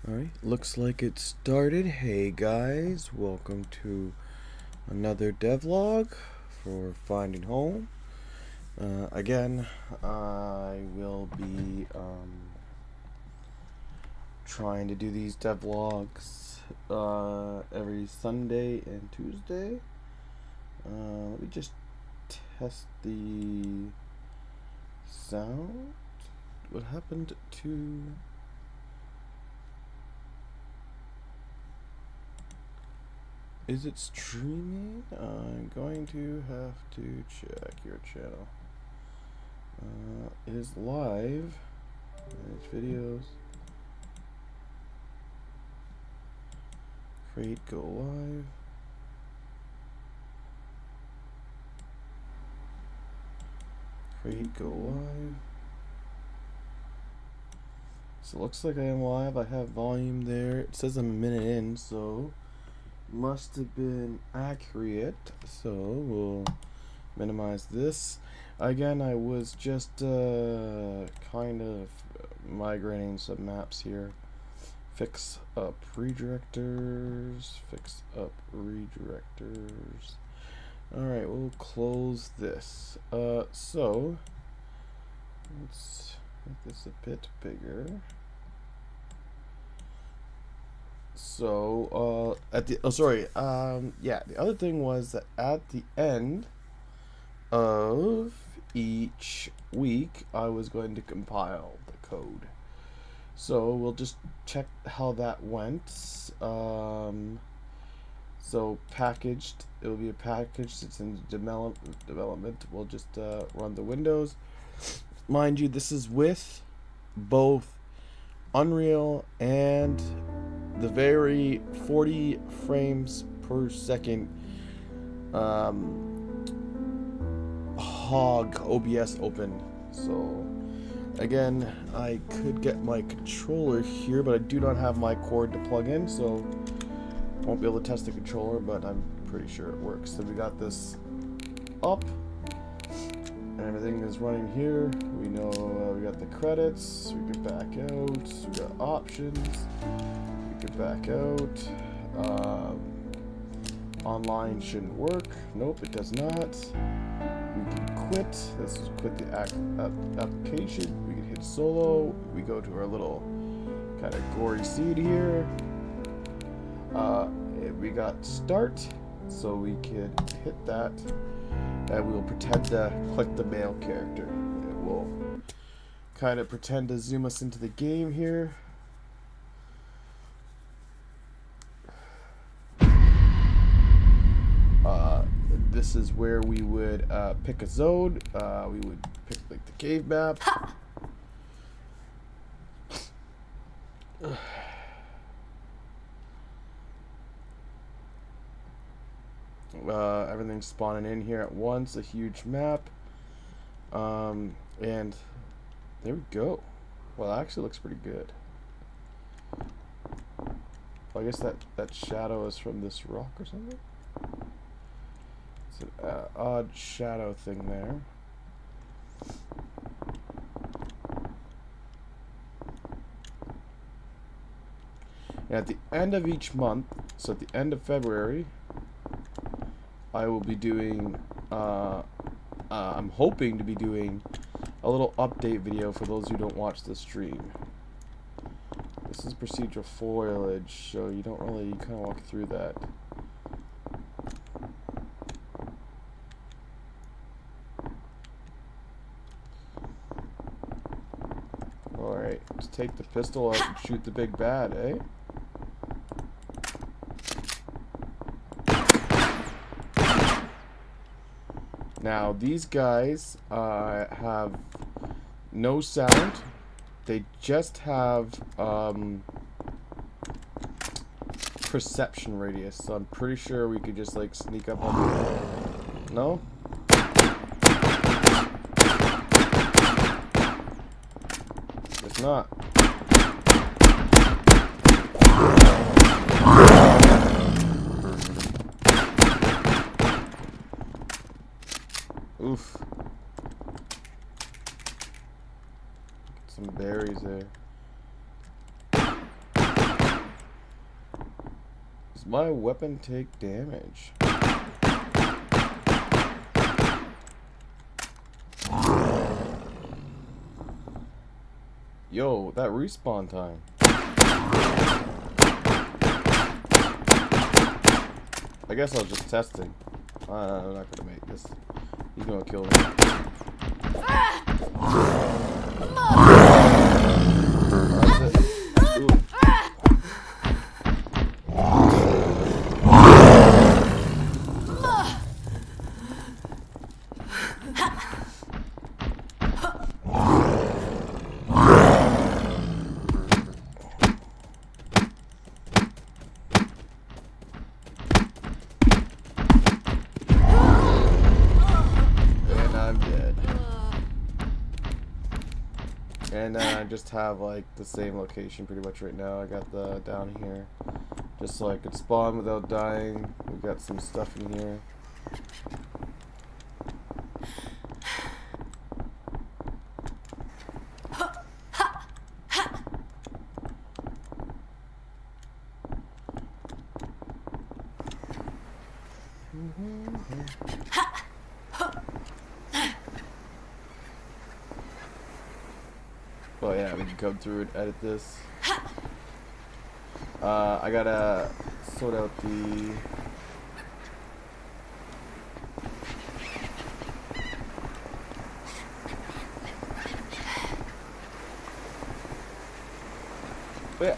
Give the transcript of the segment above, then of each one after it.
Alright, looks like it started. Hey guys, welcome to another devlog for Finding Home. Again, I will be trying to do these devlogs every Sunday and Tuesday. Let me just test the sound. What happened to... Is it streaming? I'm going to have to check your channel. It is live. Manage videos. Create, go live. Create, go live. So it looks like I am live. I have volume there. It says I'm a minute in, so must have been accurate. So we'll minimize this. Again, I was just kind of migrating some maps here. Fix up redirectors. Fix up redirectors. Alright, we'll close this. So let's make this a bit bigger. So, the other thing was that at the end of each week, I was going to compile the code. So we'll just check how that went. So packaged, it will be a package. It's in development. We'll just run the Windows. Mind you, this is with both Unreal and the very 40 frames per second hog OBS open. So again, I could get my controller here, but I do not have my cord to plug in, so I won't be able to test the controller, but I'm pretty sure it works. So we got this up and everything is running here. We know we got the credits. We can back out. We got options. We can back out. Online shouldn't work. Nope, it does not. We can quit. This is quit the application. We can hit solo. We go to our little kind of gory seed here. We got start, so we could hit that. And we will pretend to click the male character. It will kind of pretend to zoom us into the game here. This is where we would pick a zone. We would pick like the cave map. Everything's spawning in here at once, a huge map. And there we go. Well, it actually looks pretty good. Well, I guess that shadow is from this rock or something. It's an odd shadow thing there. And at the end of each month, so at the end of February, I will be doing, I'm hoping to be doing a little update video for those who don't watch the stream. This is procedural foliage, so you don't really kind of walk through that. Alright, let's take the pistol out and shoot the big bad, eh? Now, these guys have no sound. They just have perception radius. So I'm pretty sure we could just like sneak up on them. No? It's not. Oof. Some berries there. Does my weapon take damage? Yo, that respawn time. I guess I was just testing. I'm not gonna make this. He's gonna kill me. That's it. Ooh. And I just have like the same location pretty much right now. I got the down here just so I could spawn without dying. We got some stuff in here. Oh yeah, we can come through and edit this. I gotta sort out the... yeah.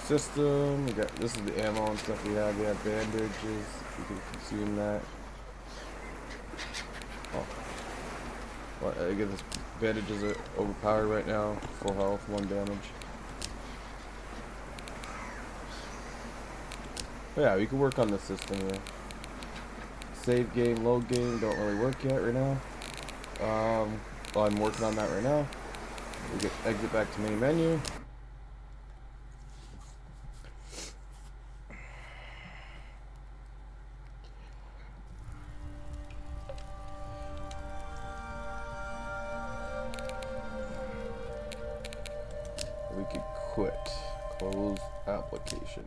System. We got, this is the ammo and stuff we have. We have bandages. We can consume that. Oh. Well, I get this. Bandages are overpowered right now. Full health, 1 damage. But yeah, we can work on the system here. Save game, load game, don't really work yet right now. Well, I'm working on that right now. We get exit back to main menu. We could quit. Close application.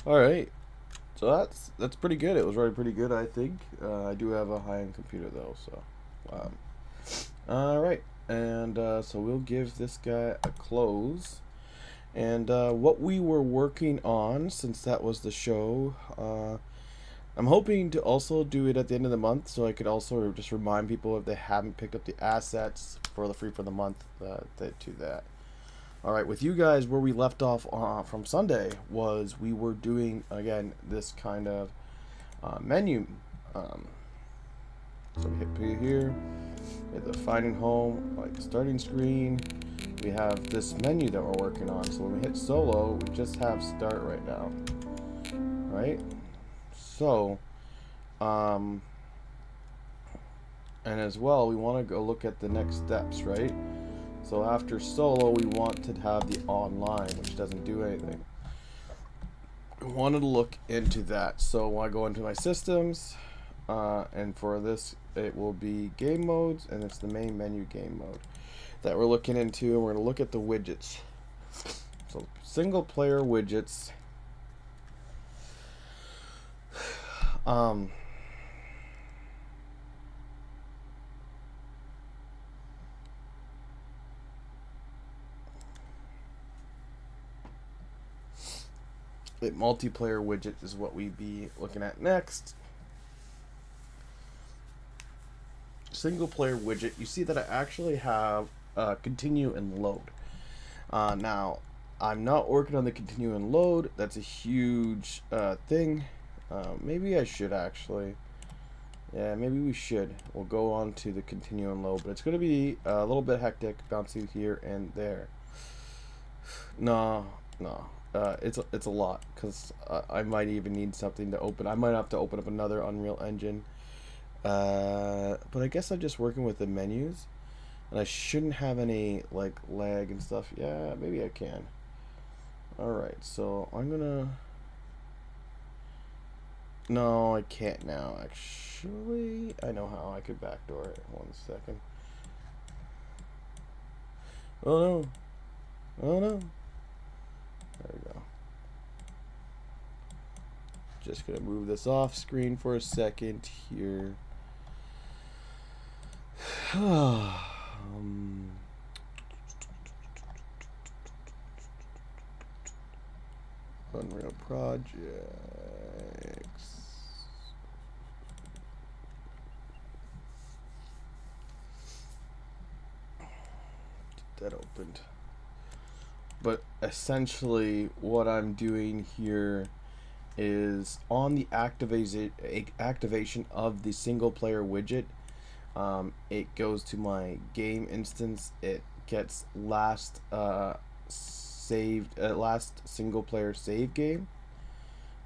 Alright. So that's pretty good. It was running pretty good, I think. I do have a high-end computer though, so alright. And so we'll give this guy a close. And what we were working on, since that was the show, I'm hoping to also do it at the end of the month, so I could also just remind people if they haven't picked up the assets for the free for the month to that. Alright, with you guys, where we left off from Sunday was we were doing, again, this kind of menu. So we hit P here, we hit the finding home, like starting screen. We have this menu that we're working on. So when we hit solo, we just have start right now. Right? So, and as well, we want to go look at the next steps, right? So after solo, we want to have the online, which doesn't do anything. I wanted to look into that. So when I go into my systems, and for this, it will be game modes, and it's the main menu game mode that we're looking into, and we're going to look at the widgets. So single player widgets. The multiplayer widget is what we be looking at next. Single player widget, you see that I actually have continue and load. Now, I'm not working on the continue and load. That's a huge thing. Maybe I should actually. Yeah, maybe we should. We'll go on to the continue and load, but it's going to be a little bit hectic, bouncing here and there. No. It's a lot, because I might even need something to open. I might have to open up another Unreal Engine. But I guess I'm just working with the menus, and I shouldn't have any like lag and stuff. Yeah, maybe I can. Alright, so I'm gonna... No, I can't now, actually. I know how. I could backdoor it. 1 second. Oh no. Oh no. There we go. Just gonna move this off screen for a second here. Unreal projects. That opened. But essentially what I'm doing here is on the activation of the single player widget, it goes to my game instance. It gets last last single player save game.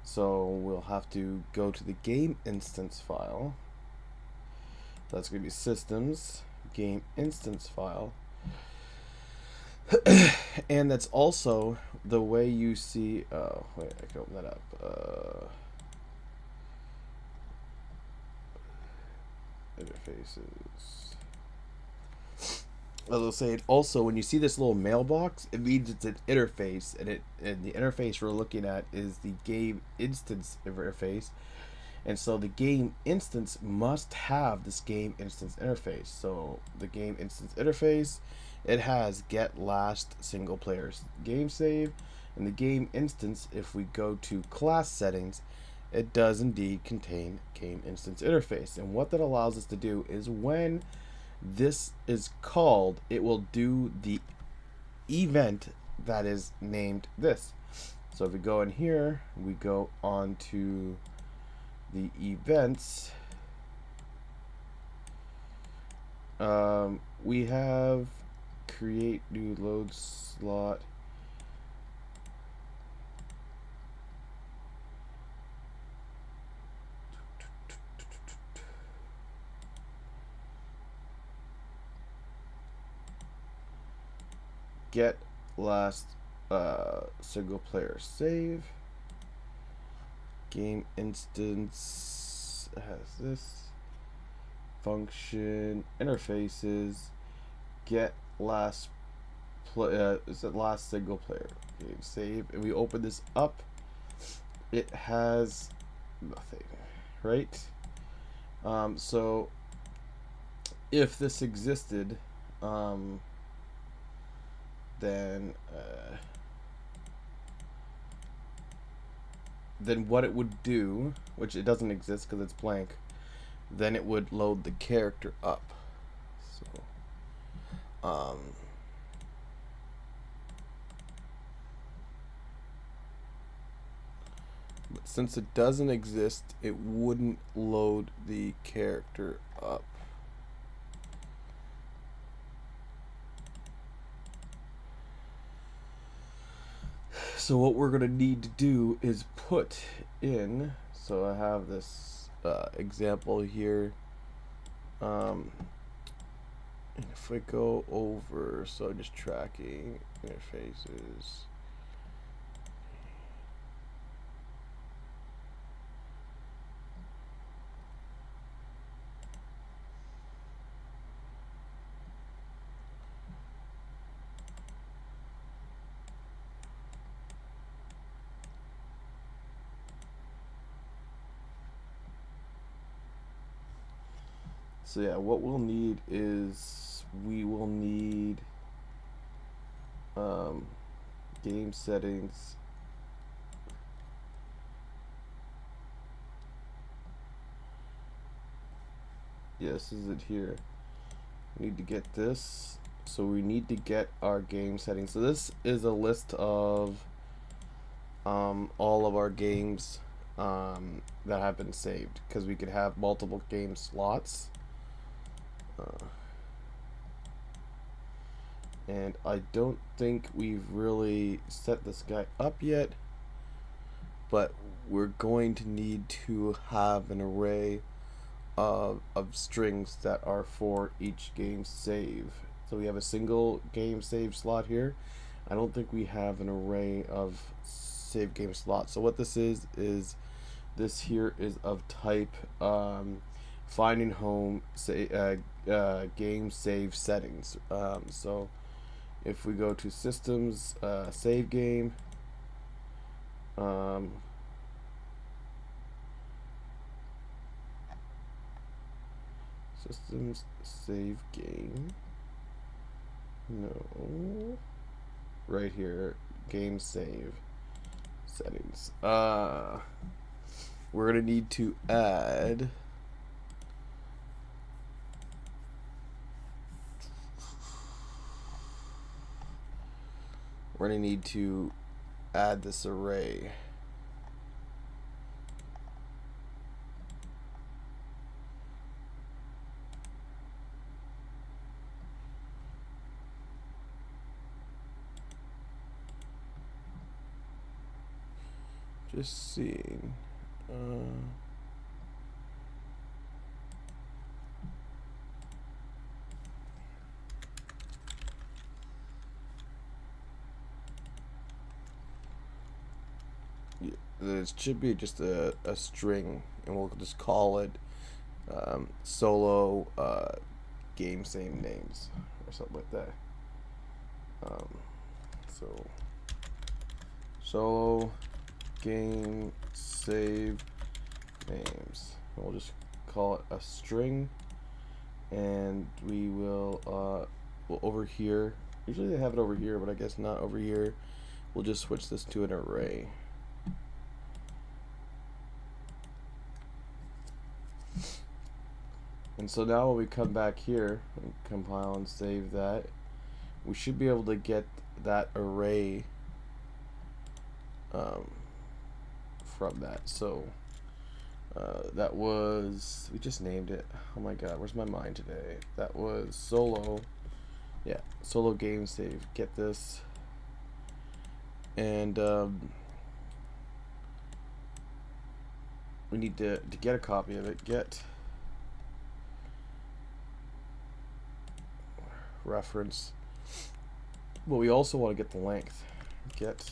So we'll have to go to the game instance file. That's going to be systems, game instance file. And that's also the way you see, oh wait, I can open that up. Interfaces. As I'll say, it also, when you see this little mailbox, it means it's an interface, and the interface we're looking at is the game instance interface. And so the game instance must have this game instance interface. So the game instance interface, it has get last single player game save, and the game instance, if we go to class settings, it does indeed contain game instance interface. And what that allows us to do is when this is called, it will do the event that is named this. So if we go in here, we go on to the events. We have create new load slot. Get last single player save. Game instance has this function interfaces. Get last is it last single player game save, and we open this up. It has nothing, right? So if this existed, then what it would do, which it doesn't exist because it's blank, then it would load the character up. So but since it doesn't exist, it wouldn't load the character up. So what we're gonna need to do is put in, so I have this example here, and if I go over, so just tracking interfaces, so yeah, what we'll need is we will need game settings. Yes, is it here? We need to get this. So we need to get our game settings. So this is a list of all of our games that have been saved, because we could have multiple game slots. And I don't think we've really set this guy up yet, but we're going to need to have an array of strings that are for each game save. So we have a single game save slot here. I don't think we have an array of save game slots. So what this is this here is of type finding home say game save settings. So if we go to systems, save game, systems, save game, no, right here, game save, settings, we're gonna need to add this array. Just seeing. It should be just a string, and we'll just call it solo game same names or something like that. So solo game save names. We'll just call it a string, and we will well, over here. Usually they have it over here, but I guess not over here. We'll just switch this to an array. And so now when we come back here and compile and save that, we should be able to get that array from that. So that was, we just named it. Oh my god, where's my mind today? That was solo. Yeah, solo game save. Get this. And we need to get a copy of it. Get reference. But we also want to get the length. Get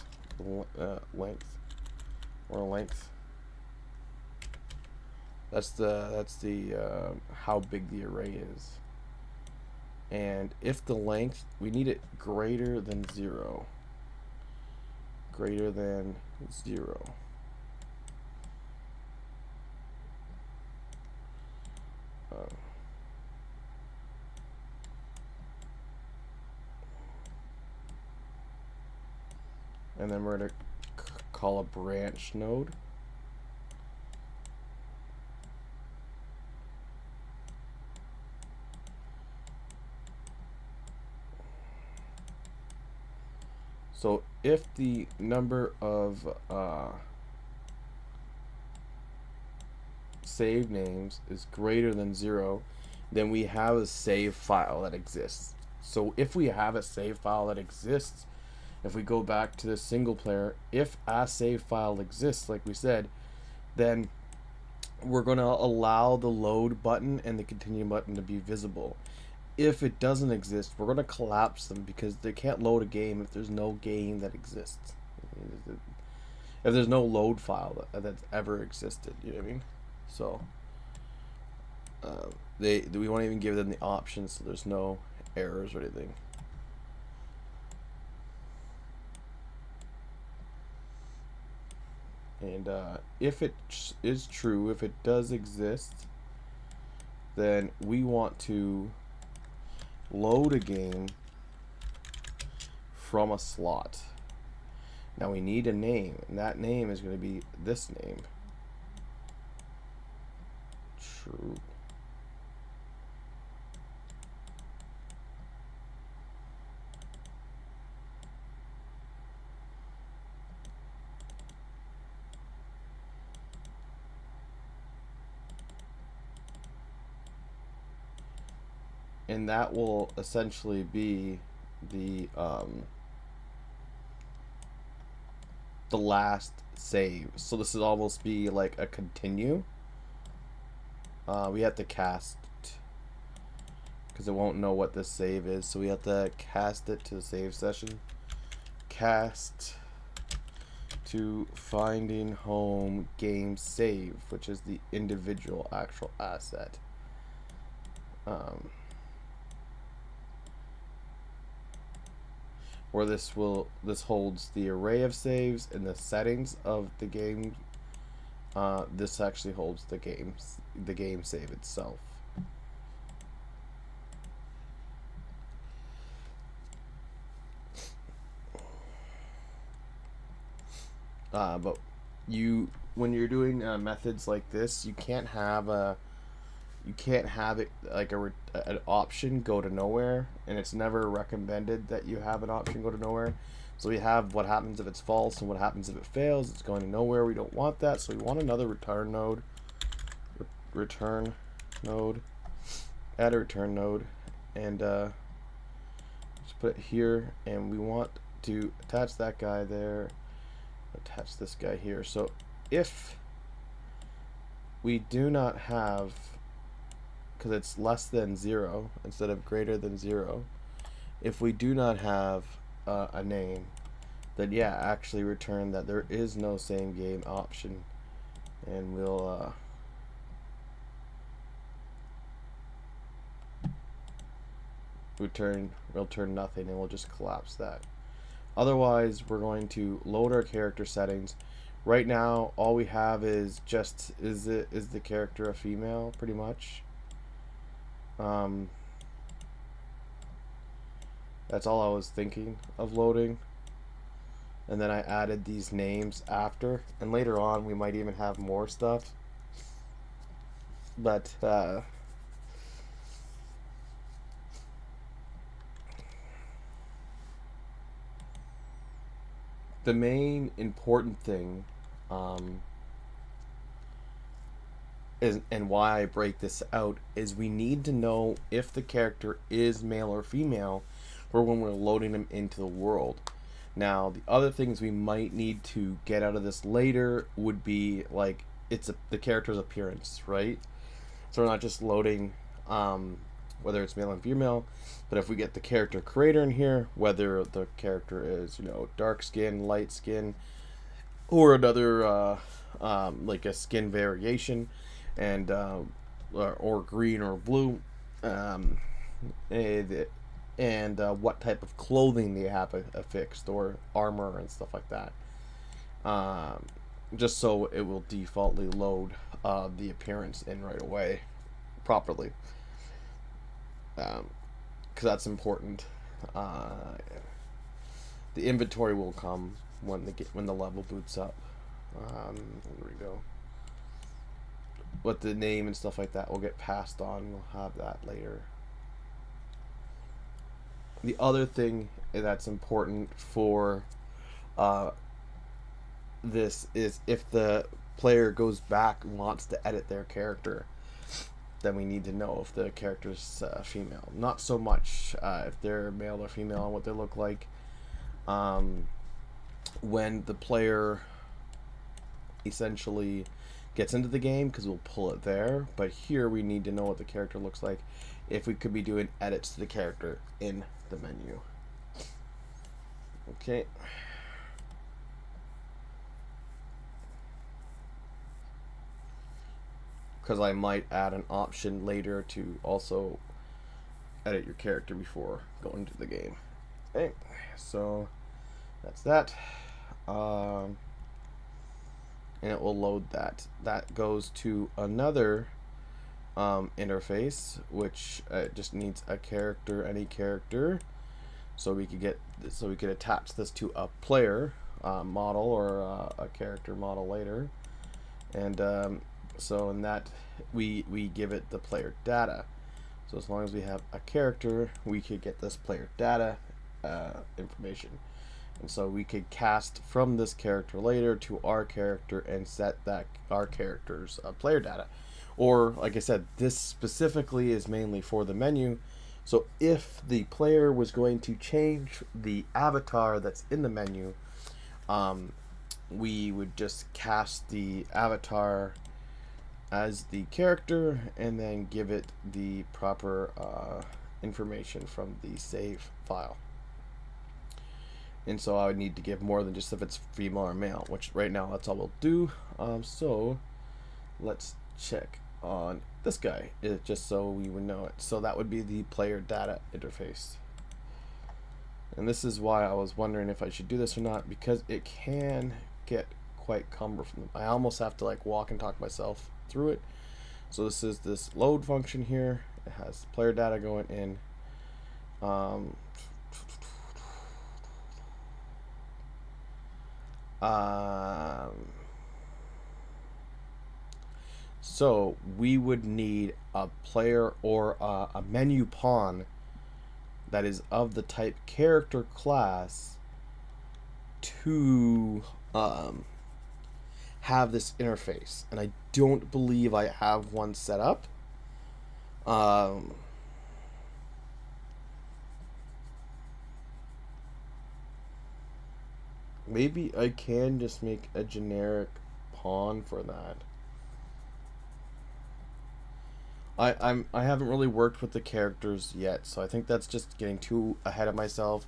length or length. That's the how big the array is. And if the length, we need it greater than 0. Greater than 0. And then we're going to call a branch node. So if the number of save names is greater than 0, then we have a save file that exists. So if we have a save file that exists, if we go back to the single player, if a save file exists, like we said, then we're going to allow the load button and the continue button to be visible. If it doesn't exist, we're going to collapse them, because they can't load a game if there's no game that exists. If there's no load file that's ever existed, you know what I mean? So we won't even give them the options, so there's no errors or anything. And if it is true, if it does exist, then we want to load a game from a slot. Now we need a name, and that name is going to be this name. True. And that will essentially be the last save. So this is almost be like a continue. We have to cast, because it won't know what the save is, so we have to cast it to the save session. Cast to finding home game save, which is the individual actual asset. where this holds the array of saves and the settings of the game. This actually holds the game save itself. But when you're doing methods like this, you can't have it like an option go to nowhere, and it's never recommended that you have an option go to nowhere. So we have what happens if it's false and what happens if it fails. It's going to nowhere. We don't want that, so we want another return node. Return node. Add a return node, and just put it here. And we want to attach that guy there. Attach this guy here. So if we do not have, because it's less than 0 instead of greater than 0, if we do not have a name, then yeah, actually return that there is no same game option, and we'll return nothing, and we'll just collapse that. Otherwise, we're going to load our character settings. Right now, all we have is is the character a female, pretty much. That's all I was thinking of loading, and then I added these names after, and later on we might even have more stuff, but the main important thing is, and why I break this out, is we need to know if the character is male or female for when we're loading them into the world. Now, the other things we might need to get out of this later would be like the character's appearance, right? So we're not just loading whether it's male and female, but if we get the character creator in here, whether the character is, dark skin, light skin, or another like a skin variation, and or green or blue, and what type of clothing they have affixed, or armor and stuff like that, just so it will defaultly load the appearance in right away properly, because that's important. The inventory will come when the level boots up. There we go. But the name and stuff like that will get passed on. We'll have that later. The other thing that's important for this is if the player goes back and wants to edit their character, then we need to know if the character's female. Not so much if they're male or female and what they look like. When the player essentially gets into the game, because we'll pull it there, but here we need to know what the character looks like if we could be doing edits to the character in the menu. Okay. Because I might add an option later to also edit your character before going to the game. Okay, so that's that. And it will load that. That goes to another interface, which just needs a character, any character, so we could attach this to a player model or a character model later, and so in that we give it the player data. So as long as we have a character, we could get this player data information. And so we could cast from this character later to our character and set that our character's player data. Or, like I said, this specifically is mainly for the menu. So if the player was going to change the avatar that's in the menu, we would just cast the avatar as the character and then give it the proper information from the save file. And so I would need to give more than just if it's female or male, which right now that's all we'll do. So let's check on this guy, just so we would know it. So that would be the player data interface. And this is why I was wondering if I should do this or not, because it can get quite cumbersome. I almost have to like walk and talk myself through it. So this is this load function here. It has player data going in. Um, so we would need a player or a menu pawn that is of the type character class to have this interface, and I don't believe I have one set up. Maybe I can just make a generic pawn for that. I haven't really worked with the characters yet, so I think that's just getting too ahead of myself.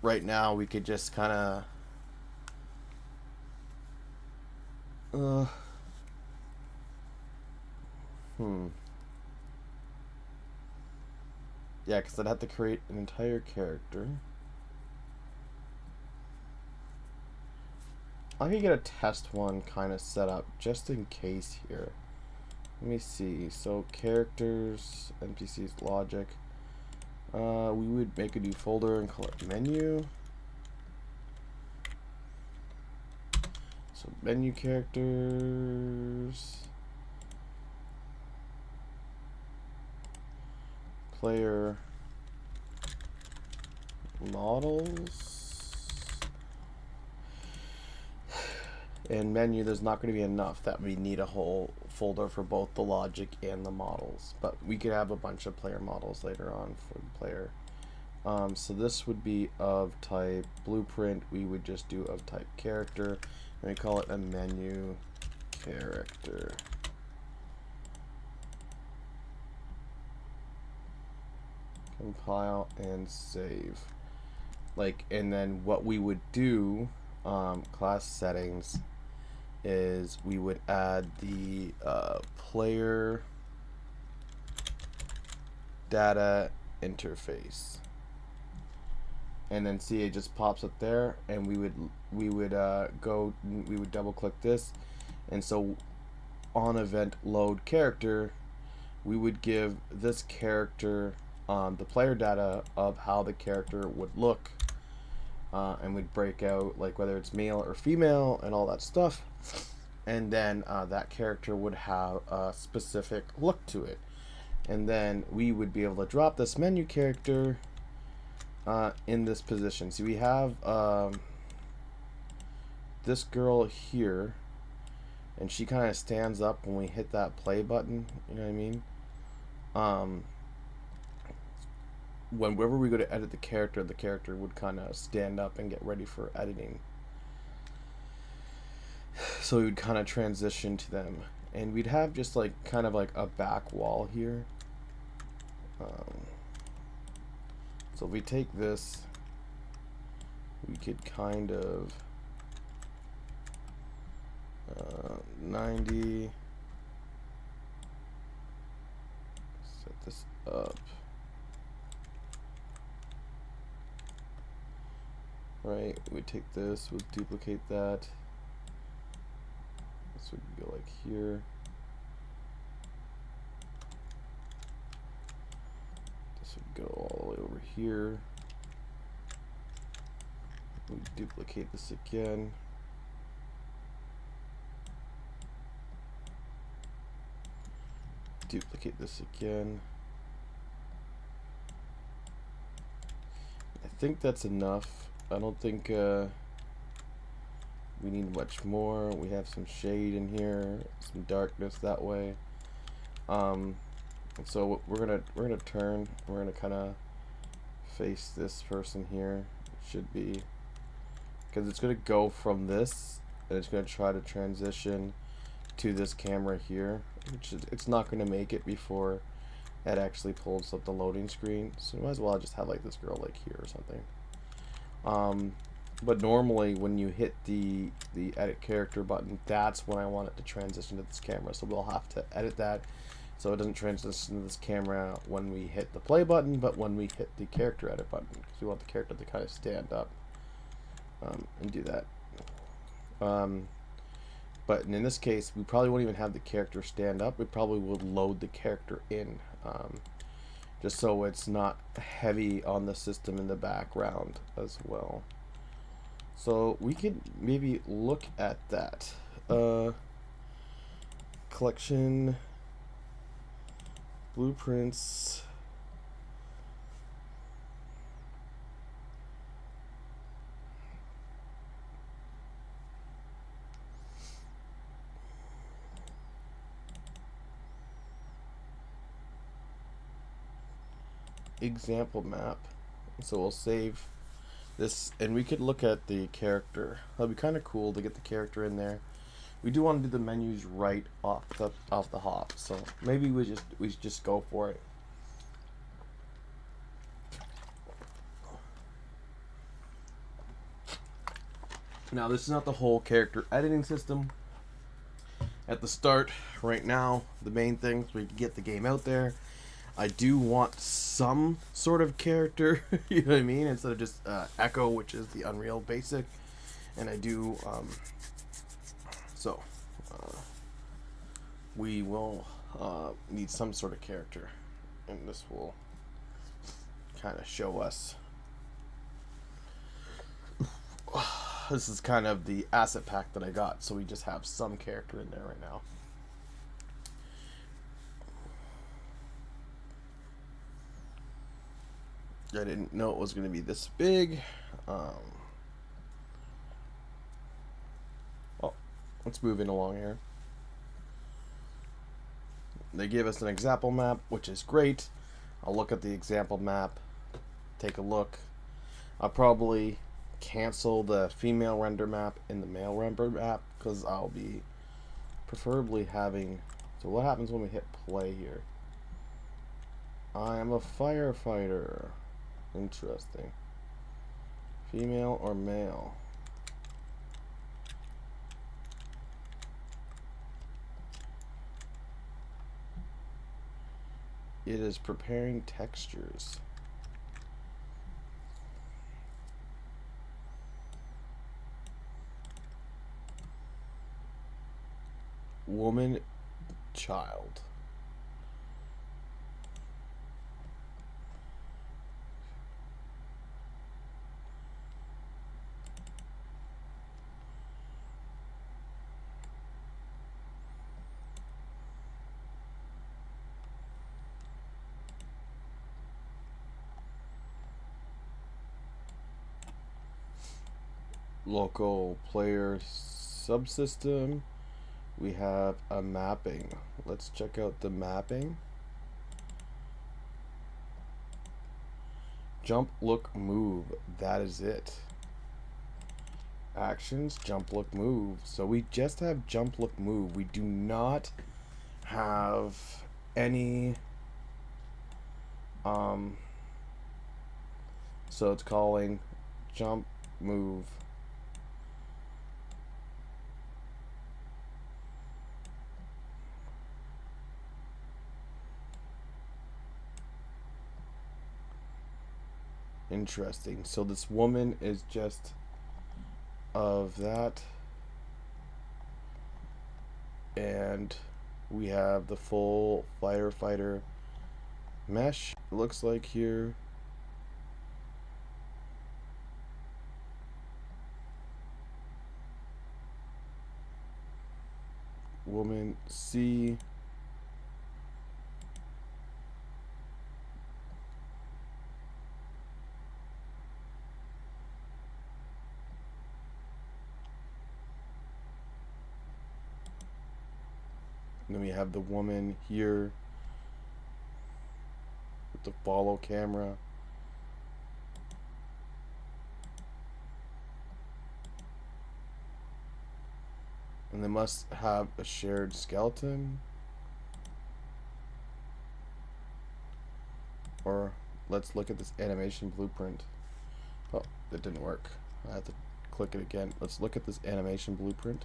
Right now we could just kind of yeah, because I'd have to create an entire character. I could get a test one kind of set up just in case here. Let me see. So characters, NPCs, logic. We would make a new folder and call it menu. So menu characters, player models, and menu. There's not going to be enough that we need a whole folder for both the logic and the models, but we could have a bunch of player models later on for the player. So this would be of type blueprint. We would just do of type character, and we call it a menu character. Compile and save. Like, and then what we would do, class settings, is we would add the player data interface, and then see it just pops up there, and we would double click this, and so on event load character, we would give this character the player data of how the character would look, and we'd break out like whether it's male or female and all that stuff, and then that character would have a specific look to it, and then we would be able to drop this menu character in this position. See, we have this girl here, and she kind of stands up when we hit that play button, you know what I mean? Whenever we go to edit the character would kind of stand up and get ready for editing. So we would kind of transition to them, and we'd have just like kind of like a back wall here. So if we take this, we could kind of 90, set this up. Right, we take this, we'll duplicate that. This would go like here. This would go all the way over here. We duplicate this again. Duplicate this again. I think that's enough. I don't think we need much more. We have some shade in here, some darkness that way. So we're gonna turn. We're gonna kind of face this person here. It should be, because it's gonna go from this, and it's gonna try to transition to this camera here, which is, it's not gonna make it before it actually pulls up the loading screen. So might as well just have like this girl like here or something. But normally when you hit the edit character button, that's when I want it to transition to this camera. So we'll have to edit that So it doesn't transition to this camera when we hit the play button, but when we hit the character edit button, because we want the character to kind of stand up and do that. But in this case, we probably won't even have the character stand up. We probably will load the character in, just so it's not heavy on the system in the background as well. So we could maybe look at that. Collection, blueprints. Example map. So we'll save this, and we could look at the character. That'd be kind of cool to get the character in there. We do want to do the menus right off the hop, so maybe we just go for it. Now this is not the whole character editing system. At the start, right now, the main thing is we can get the game out there. I do want some sort of character, you know what I mean, instead of just Echo, which is the Unreal Basic. And I do, we will need some sort of character, and this will kind of show us. This is kind of the asset pack that I got, so we just have some character in there right now. I didn't know it was going to be this big. Oh, let's move in along here. They gave us an example map, which is great. I'll look at the example map, take a look. I'll probably cancel the female render map in the male render map, because I'll be preferably having. So what happens when we hit play here? I am a firefighter. Interesting. Female or male? It is preparing textures. Woman, child. Local player subsystem. We have a mapping. Let's check out the mapping. Jump, look, move. That is it. Actions, jump, look, move. So we just have jump, look, move. We do not have any so it's calling jump, move. Interesting. So this woman is just of that, and we have the full firefighter mesh, it looks like here. Woman C. And then we have the woman here with the follow camera. And they must have a shared skeleton. Or let's look at this animation blueprint. Oh, that didn't work. I have to click it again. Let's look at this animation blueprint.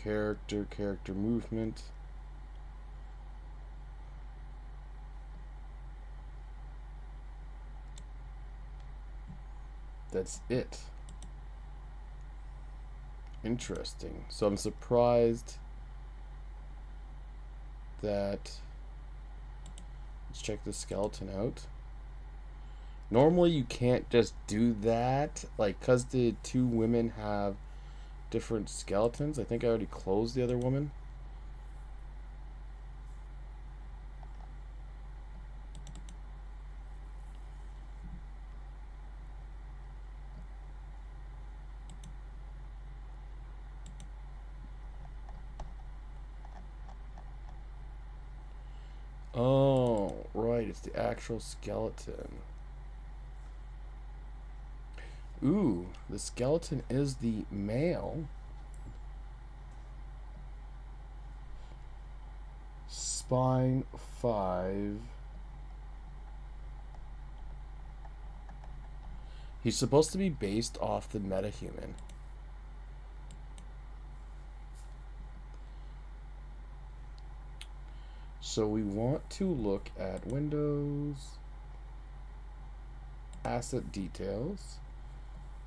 character movement. That's it. Interesting. So I'm surprised that... Let's check the skeleton out. Normally you can't just do that, like, because the two women have different skeletons. I think I already closed the other woman. Oh, right, it's the actual skeleton. Ooh, the skeleton is the male. Spine 5. He's supposed to be based off the metahuman. So we want to look at Windows, Asset Details,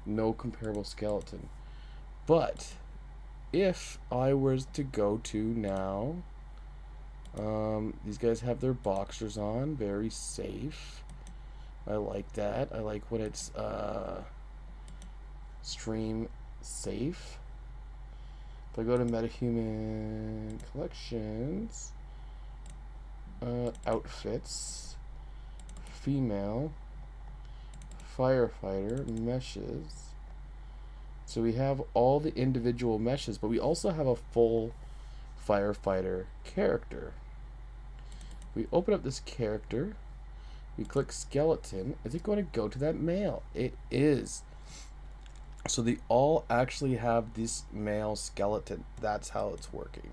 no comparable skeleton. But if I was to go to now, these guys have their boxers on, very safe. I like that. I like when it's stream safe. If I go to MetaHuman Collections, outfits, female, firefighter, meshes. So we have all the individual meshes, but we also have a full firefighter character. We open up this character, we click skeleton. Is it going to go to that male? It is. So they all actually have this male skeleton. That's how it's working.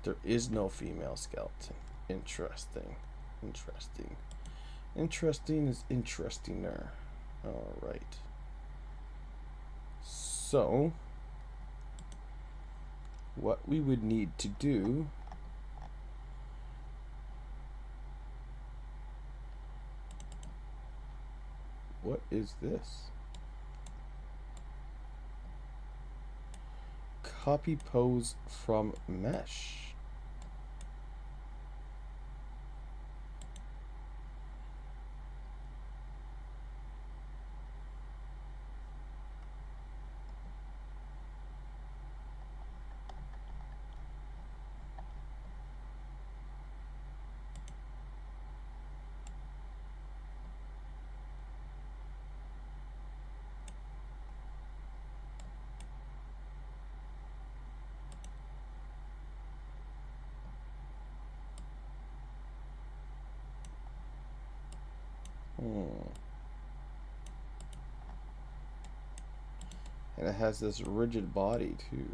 There is no female skeleton. Interesting. Interesting. Interesting is interestinger. Alright. So, what we would need to do what is this? Copy pose from mesh. And it has this rigid body too.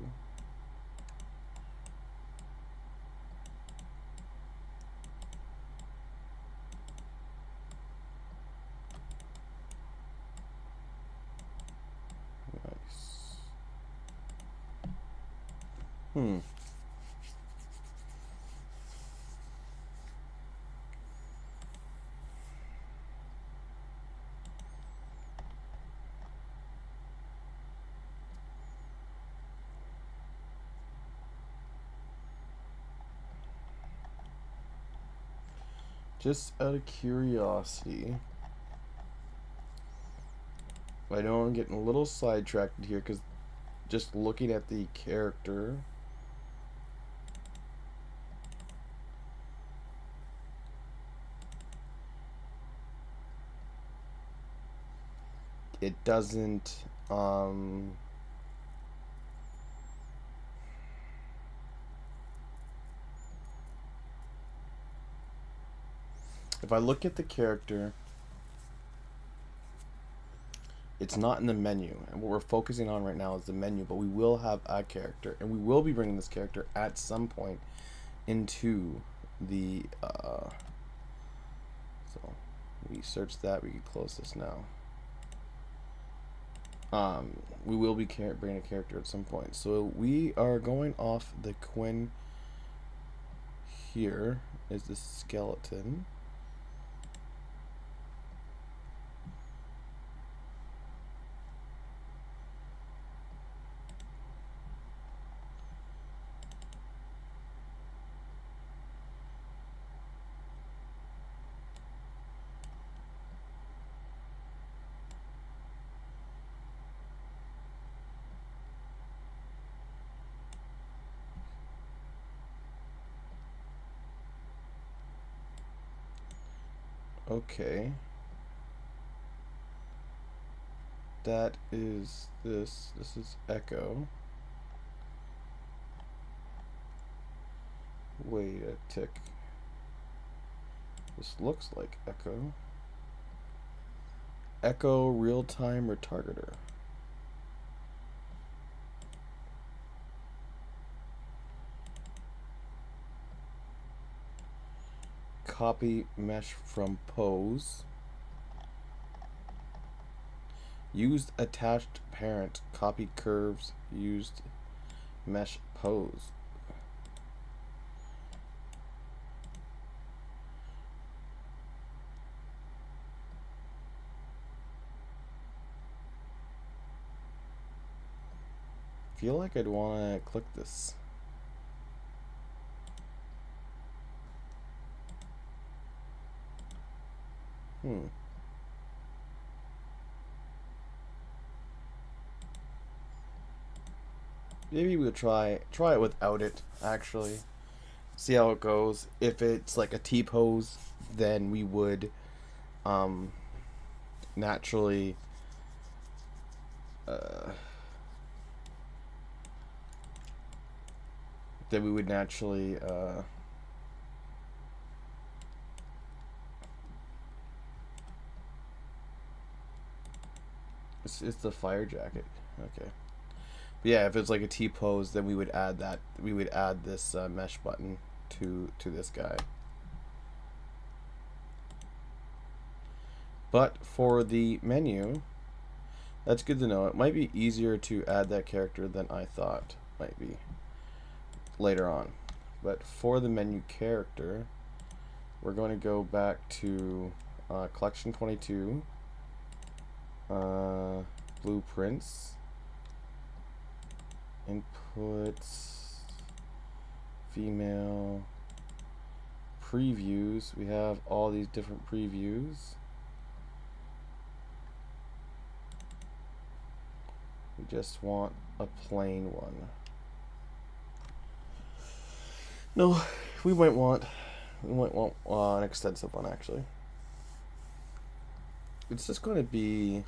Nice. Just out of curiosity, I know I'm getting a little sidetracked here because just looking at the character, it doesn't if I look at the character, it's not in the menu, and what we're focusing on right now is the menu, but we will have a character, and we will be bringing this character at some point into the so we search that. We can close this now. We will be bringing a character at some point. So we are going off the Quinn. Here is the skeleton. Okay. That is this. This is Echo. Wait a tick. This looks like Echo. Echo real-time retargeter. Copy mesh from pose. Used attached parent. Copy curves. Used mesh pose. Feel like I'd want to click this. Maybe we'll try it without it, actually. See how it goes. If it's like a T-pose, then we would naturally it's the fire jacket. Okay. But yeah, if it's like a T-pose, then we would add that. We would add this mesh button to this guy. But for the menu, that's good to know. It might be easier to add that character than I thought might be later on. But for the menu character, we're going to go back to collection 22, blueprints, inputs, female, previews. We have all these different previews. We just want a plain one. No, we might want an extensive one, actually. It's just going to be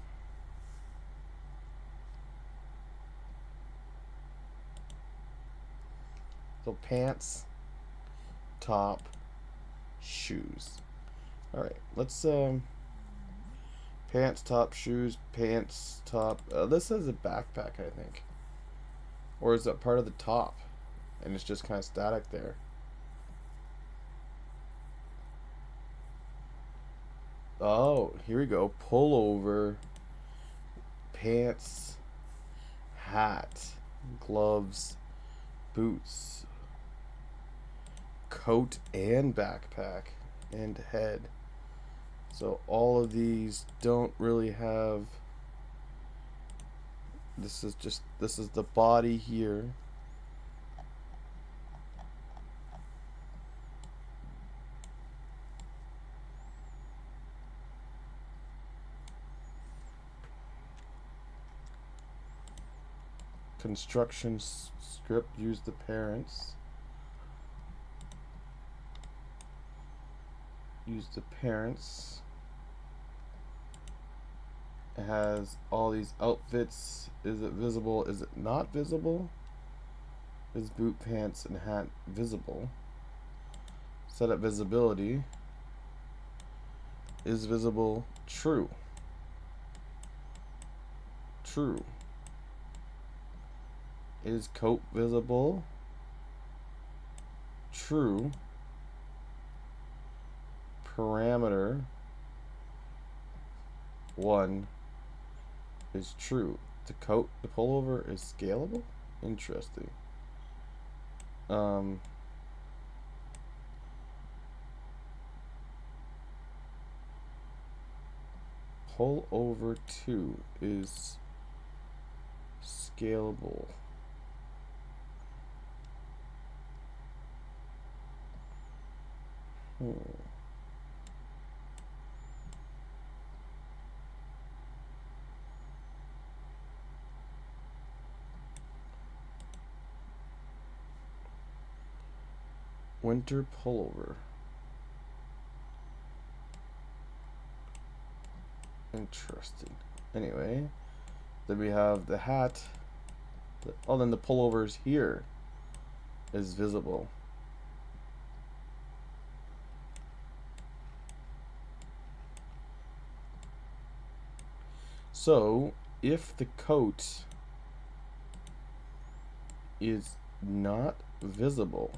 so pants, top, shoes. All right, let's pants, top, shoes, pants, top. This is a backpack, I think, or is that part of the top, and it's just kind of static there. Oh, here we go. Pullover, pants, hat, gloves, boots, coat and backpack, and head. So all of these don't really have. This is the body here. Construction script, use the parents. Use the parents. It has all these outfits. Is it visible? Is it not visible? Is boot, pants, and hat visible? Set up visibility. Is visible true? True. Is coat visible? True. Parameter 1 is true. the coat, the pullover is scalable? Interesting. Pullover 2 is scalable. Winter pullover. Interesting. Anyway, then we have the hat. Oh, then the pullovers here is visible. So, if the coat is not visible,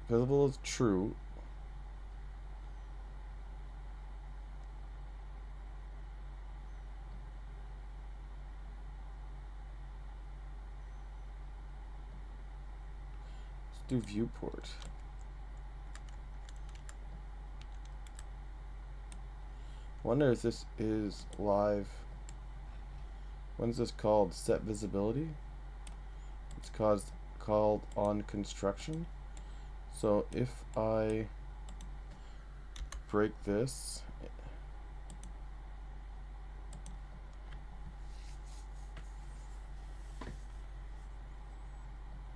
visible is true. Let's do viewport. Wonder if this is live. When's this called? Set visibility. It's called on construction. So if I break this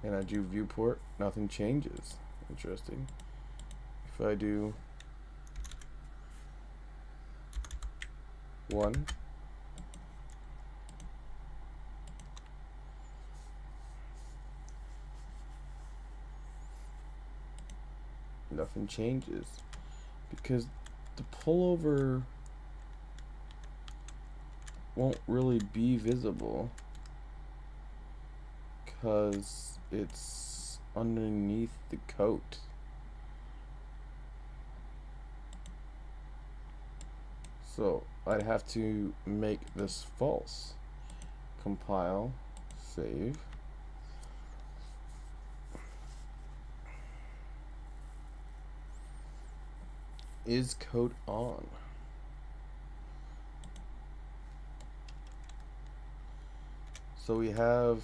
and I do viewport, nothing changes. Interesting. If I do 1, nothing changes because the pullover won't really be visible because it's underneath the coat. So I'd have to make this false. Compile, save. Is coat on? So we have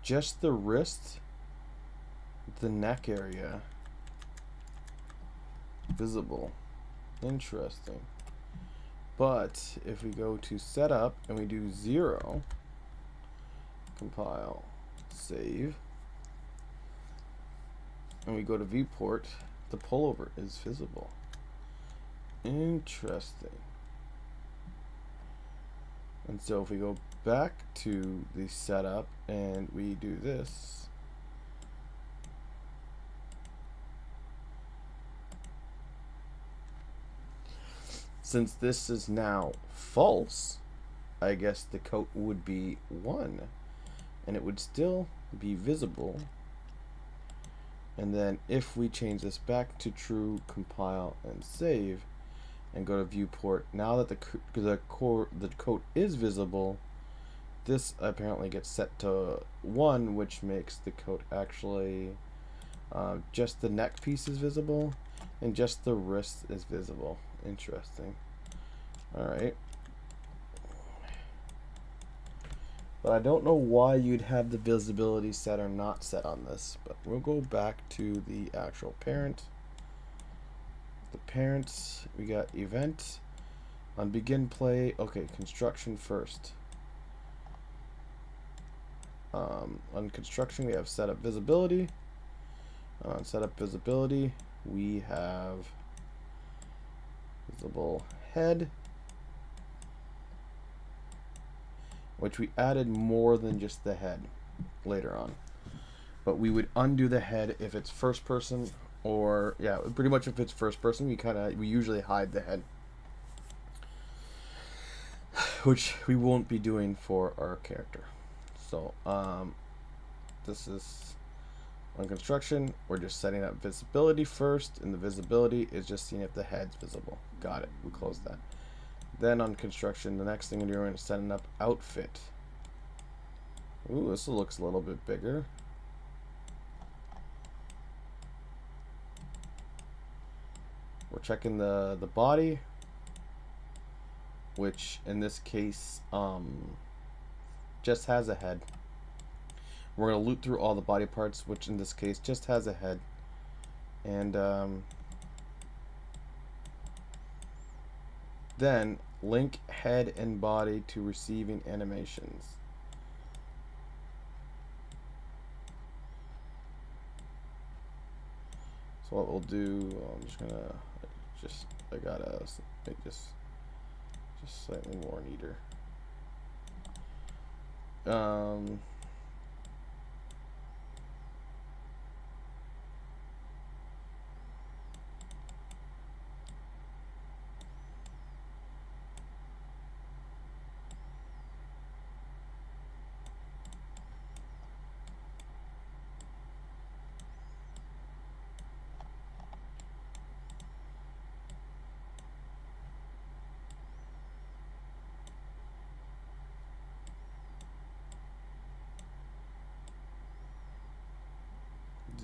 just the wrist, the neck area visible. Interesting. But if we go to setup and we do 0, compile, save, and we go to viewport, the pullover is visible. Interesting. And so if we go back to the setup and we do this, since this is now false, I guess the coat would be 1 and it would still be visible. And then if we change this back to true, compile and save and go to viewport, now that the coat is visible, this apparently gets set to 1, which makes the coat actually just the neck piece is visible and just the wrist is visible. Interesting. Alright. But I don't know why you'd have the visibility set or not set on this. But we'll go back to the actual parent. The parent, we got event. On begin play, okay, construction first. On construction, we have setup visibility. On setup visibility, we have visible head, which we added more than just the head later on. But we would undo the head if it's first person, or yeah, pretty much if it's first person, we usually hide the head, which we won't be doing for our character. So this is On construction, we're just setting up visibility first, and the visibility is just seeing if the head's visible. Got it. We closed that. Then on construction, the next thing we're doing is setting up outfit. Ooh, this looks a little bit bigger. We're checking the body, which in this case just has a head. We're going to loop through all the body parts, which in this case just has a head. And then link head and body to receiving animations. So what we'll do, I'm just gonna I gotta make this just slightly more neater.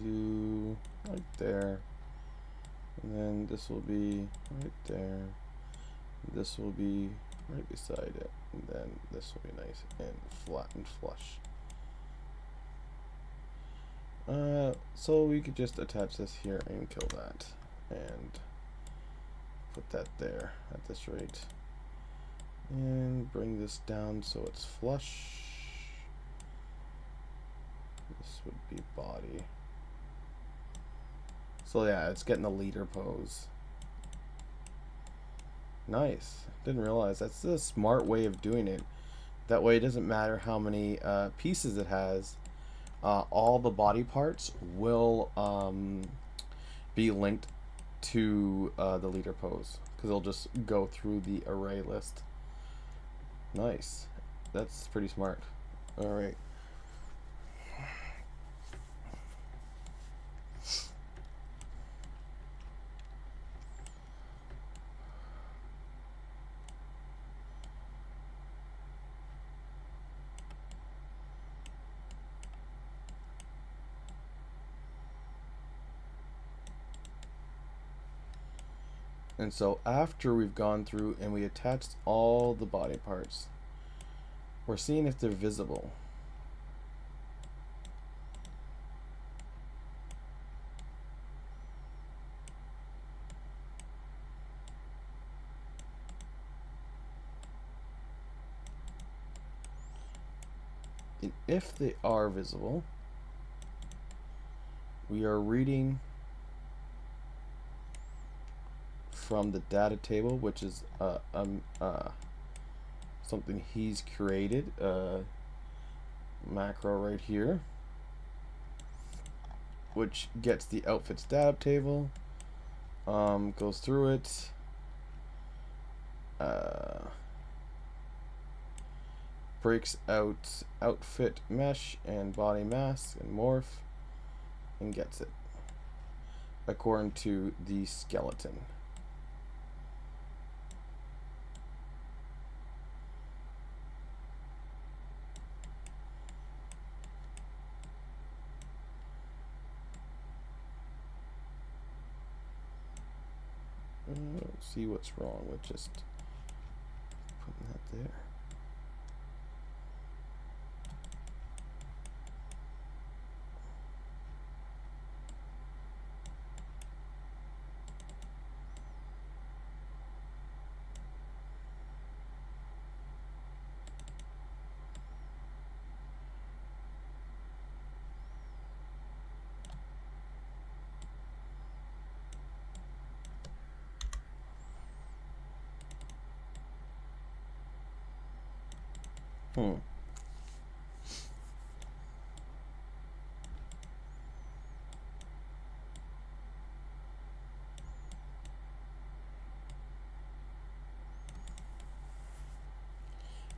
Do right there, and then this will be right there, this will be right beside it, and then this will be nice and flat and flush. So we could just attach this here and kill that and put that there at this rate, and bring this down so it's flush. This would be body. So yeah, it's getting the leader pose. Nice. Didn't realize that's a smart way of doing it. That way it doesn't matter how many pieces it has. All the body parts will be linked to the leader pose, because it'll just go through the array list. Nice. That's pretty smart. Alright. And so after we've gone through and we attached all the body parts, we're seeing if they're visible. And if they are visible, we are reading from the data table, which is something he's created, macro right here, which gets the outfits data table, goes through it, breaks out outfit mesh and body mask and morph, and gets it according to the skeleton. See what's wrong with just putting that there.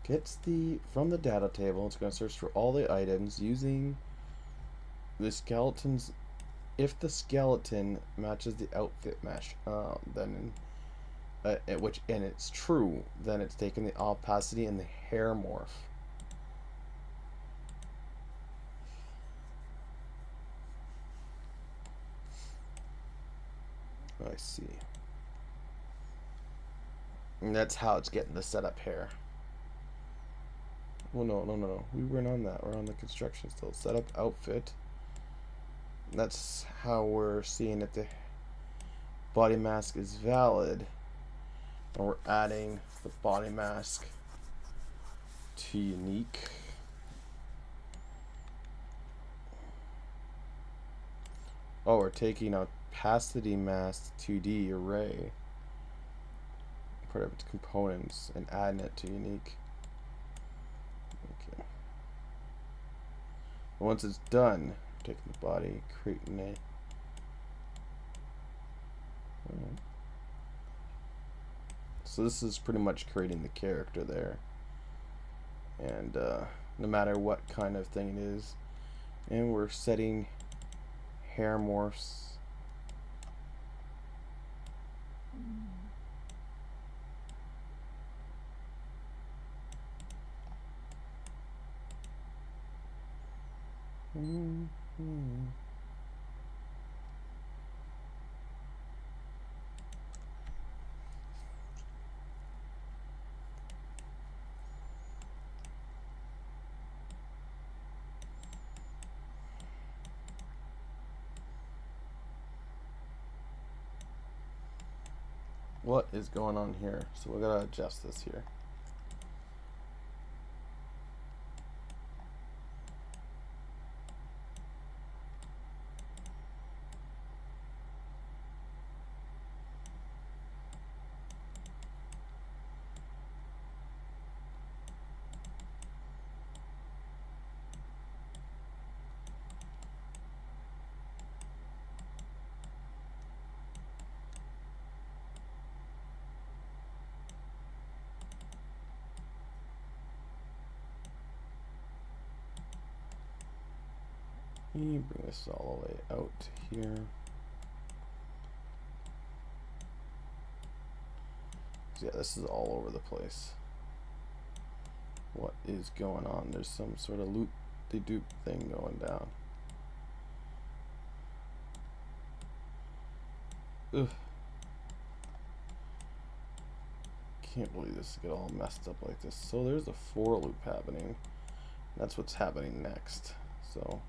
Gets from the data table, it's going to search for all the items using the skeletons, if the skeleton matches the outfit mesh, then and it's true, then it's taking the opacity and the hair morph. I see. And that's how it's getting the setup hair. Well, no. We weren't on that. We're on the construction still. Setup outfit. That's how we're seeing that the body mask is valid. And we're adding the body mask to unique. Oh, we're taking opacity mask 2D array, part of its components, and adding it to unique. Okay. Once it's done, taking the body, creating a. Alright. So this is pretty much creating the character there, and no matter what kind of thing it is, and we're setting hair morphs. What is going on here? So we gotta adjust this here. Let me bring this all the way out to here. So yeah, this is all over the place. What is going on? There's some sort of loop-de-doop thing going down. Ugh. Can't believe this get all messed up like this. So there's a for loop happening. That's what's happening next. So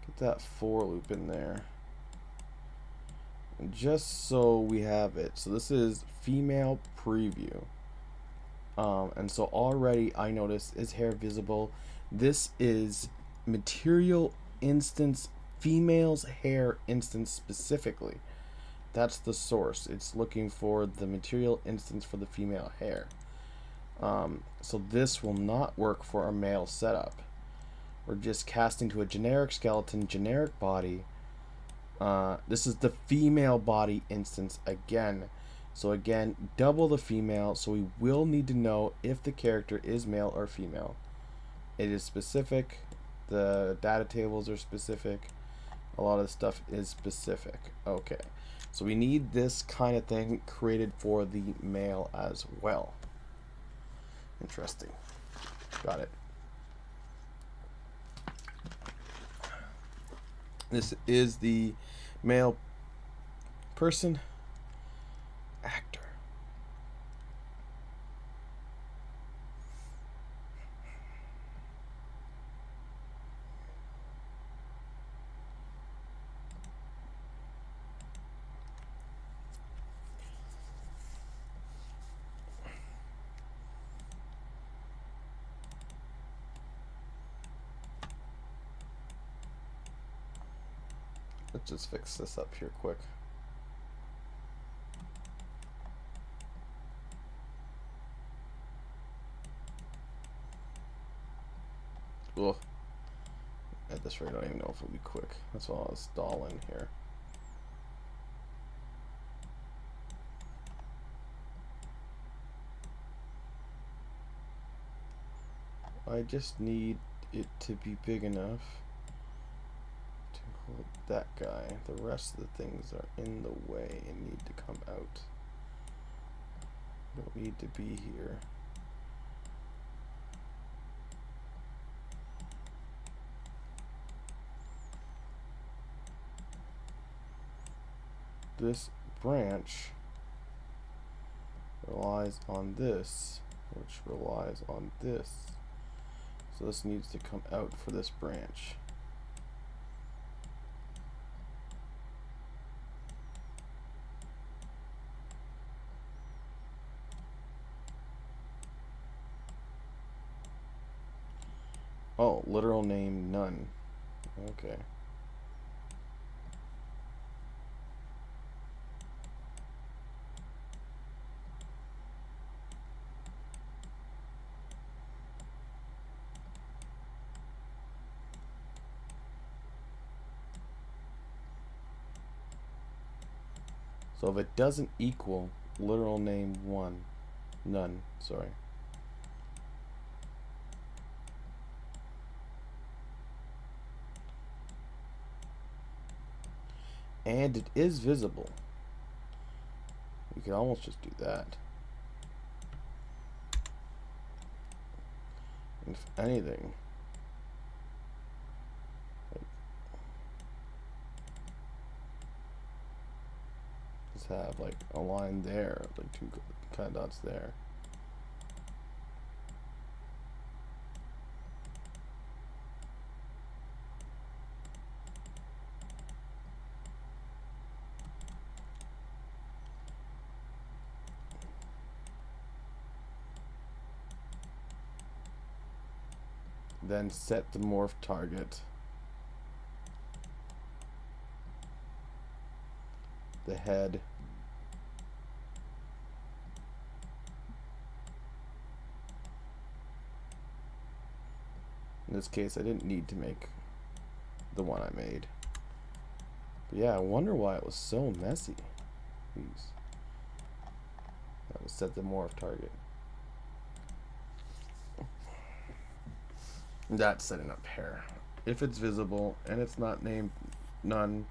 get that for loop in there. And just so we have it. So this is female preview. And so already I notice is hair visible. This is material instance, female's hair instance specifically. That's the source. It's looking for the material instance for the female hair. So this will not work for our male setup. We're just casting to a generic skeleton, generic body. This is the female body instance again. So again, double the female. So we will need to know if the character is male or female. It is specific. The data tables are specific. A lot of the stuff is specific. Okay. So we need this kind of thing created for the male as well. Interesting. Got it. This is the male person actor. Let's just fix this up here quick. Ugh. At this rate, I don't even know if it'll be quick. That's why I'll stall in here. I just need it to be big enough pull that guy. The rest of the things are in the way and need to come out. Don't need to be here. This branch relies on this, which relies on this. So this needs to come out for this branch. Oh, literal name none. Okay. So if it doesn't equal literal name none, sorry. And it is visible. We could almost just do that. If anything, just have like a line there, like two kind of dots there. Then set the morph target. The head. In this case, I didn't need to make the one I made. But yeah, I wonder why it was so messy. Please. That was set the morph target. That's setting up hair. If it's visible and it's not named none,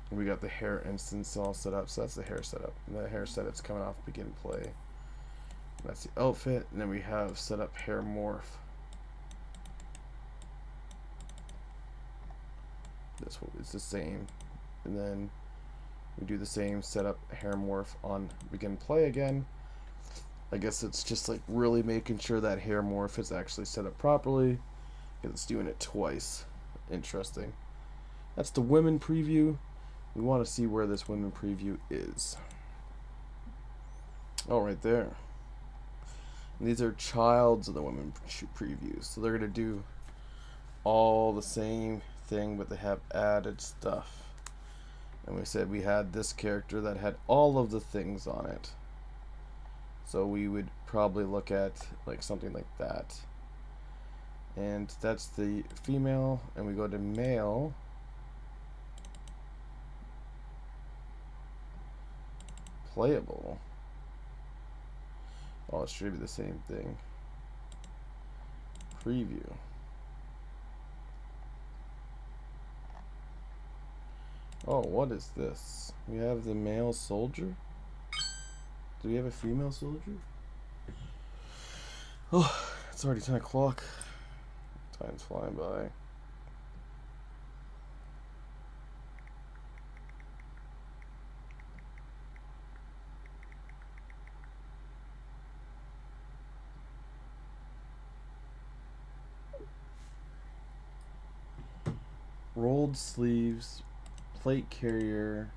we got the hair instance all set up, so that's the hair setup. And the hair setup's coming off begin play. That's the outfit, and then we have set up hair morph. This one is the same, and then we do the same setup hair morph on begin play again. I guess it's just like really making sure that hair morph is actually set up properly, because it's doing it twice. Interesting. That's the women preview. We want to see where this women preview is. Oh, right there. And these are childs of the women previews, so they're gonna do all the same thing, but they have added stuff. And we said we had this character that had all of the things on it. So we would probably look at like something like that. And that's the female, and we go to male. Playable. Oh, it should be the same thing. Preview. Oh, what is this? We have the male soldier? Do we have a female soldier? Oh, it's already 10 o'clock. Time's flying by. Rolled sleeves, plate carrier,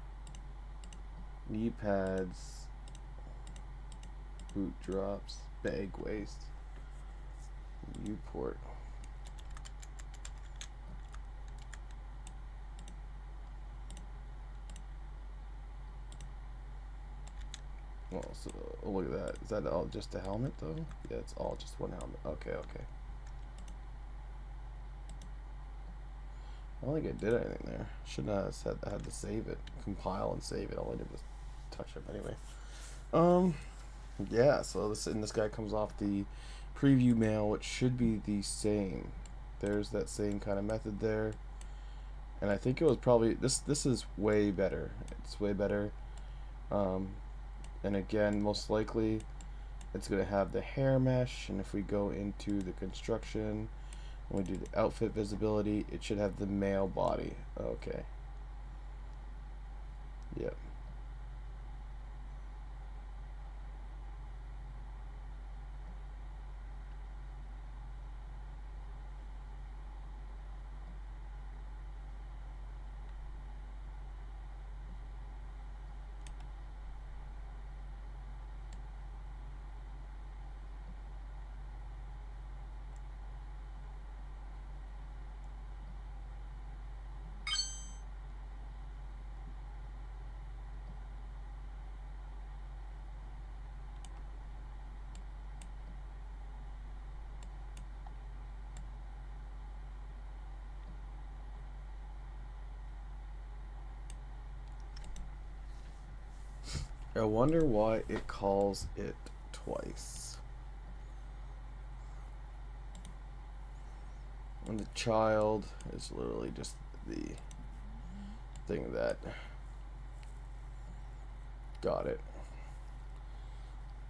knee pads, boot drops, bag waist, U-port. Oh, so look at that. Is that all just a helmet though? Yeah, it's all just one helmet. Okay, okay. I don't think I did anything there. Shouldn't have said I had to save it, compile and save it. All I did was touch it anyway. Yeah. So this guy comes off the preview mail, which should be the same. there's that same kind of method there. And I think it was probably this is way better. It's way better. Um, and again, most likely it's going to have the hair mesh, and if we go into the construction and we do the outfit visibility, it should have the male body. Okay. Yep. I wonder why it calls it twice. And the child is literally just the thing that got it.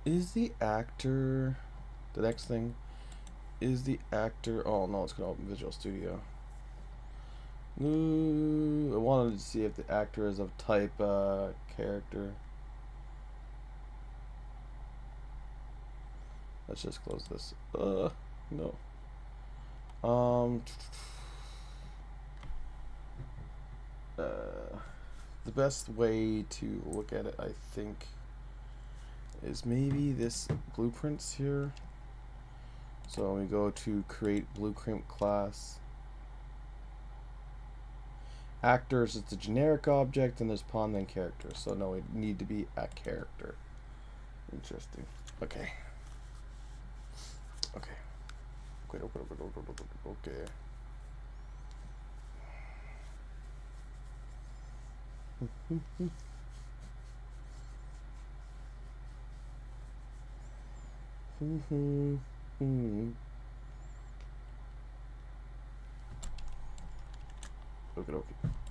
Is the actor the next thing? Is the actor? Oh no, it's gonna open Visual Studio. Ooh, I wanted to see if the actor is of type character. Let's just close this. No. The best way to look at it, I think, is maybe this blueprints here. So we go to create blueprint class. Actors is the generic object, and there's pawn then character. So no, we need to be a character. Interesting. Okay. Okay. Okay.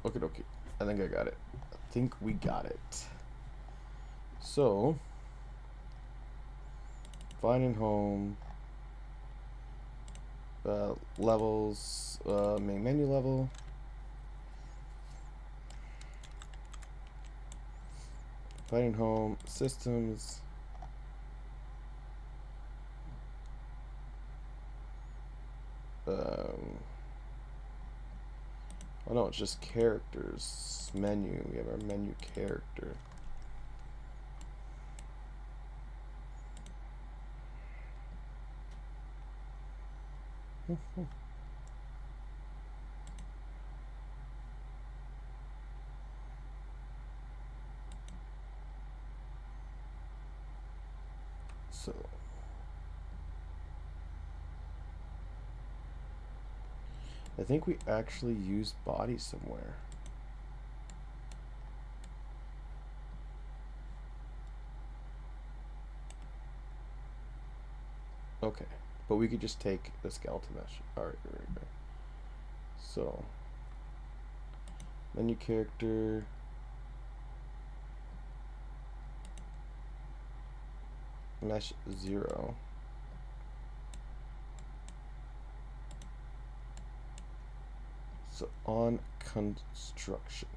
Okay, okay. I think I got it. I think we got it. So, finding home, levels, main menu level. Finding home, systems. Oh no, it's just characters. Menu. We have our menu character. So I think we actually used body somewhere. Okay, but we could just take the skeleton mesh. Alright, right. So, menu character. Mesh 0. So on construction.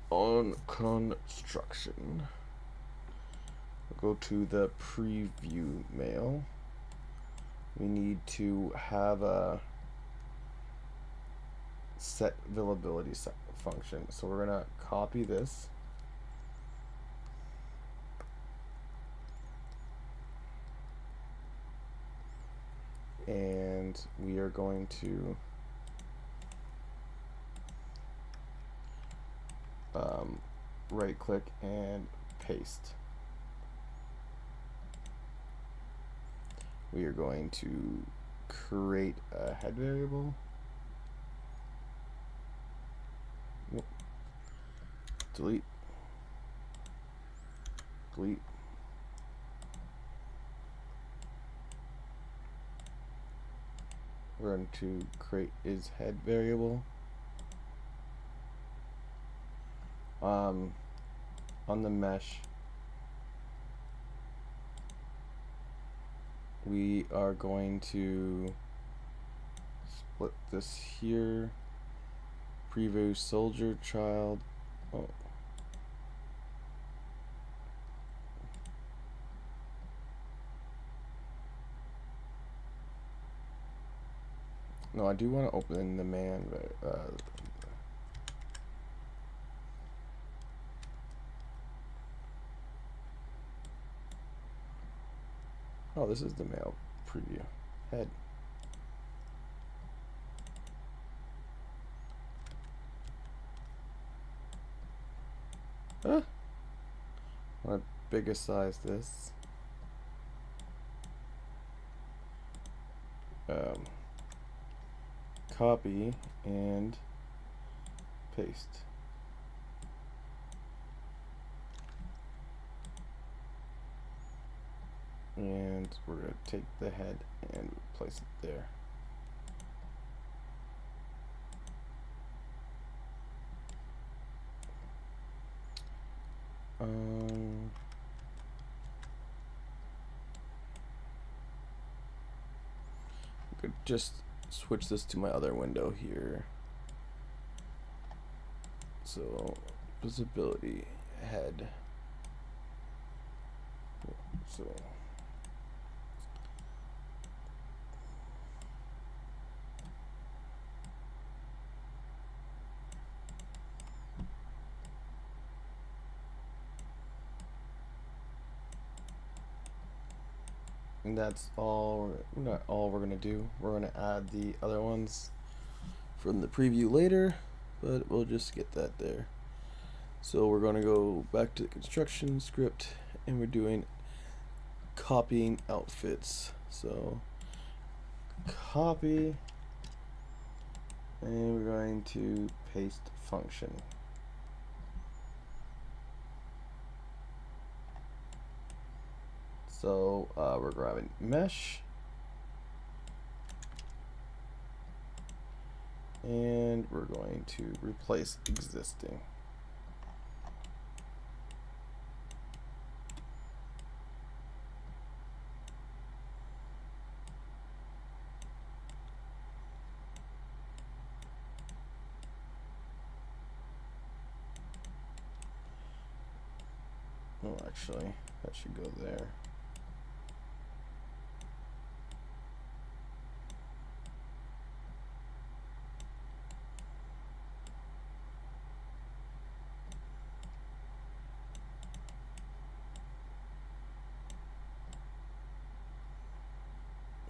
On construction. We'll go to the preview mail. We need to have a set availability function. So we're gonna copy this. And we are going to right click and paste. We are going to create a head variable. delete, delete. We're going to create is head variable. On the mesh, we are going to split this here. Preview soldier child. Oh. No, I do want to open the man, but oh, this is the male preview. Head. I want to bigger size this. Copy and paste. And we're going to take the head and place it there. We could just switch this to my other window here. So visibility head. So and that's all, not all we're gonna do. We're gonna add the other ones from the preview later, but we'll just get that there. So we're gonna go back to the construction script and we're doing copying outfits. So copy, and we're going to paste function. So we're grabbing mesh, and we're going to replace existing. Oh, actually, that should go there.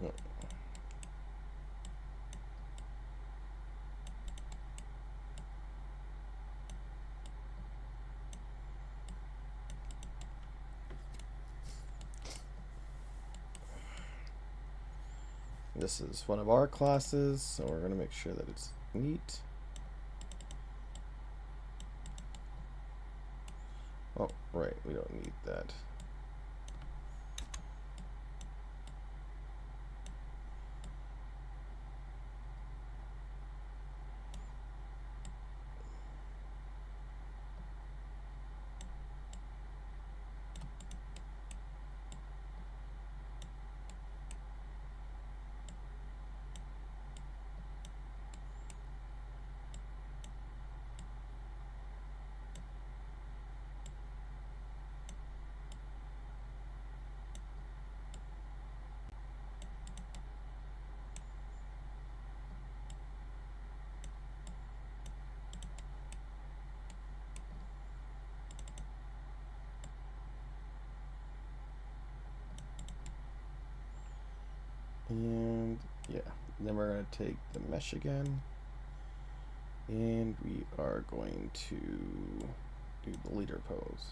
Oh. This is one of our classes, so we're going to make sure that it's neat. Oh, right, we don't need that. And yeah, then we're going to take the mesh again, and we are going to do the leader pose.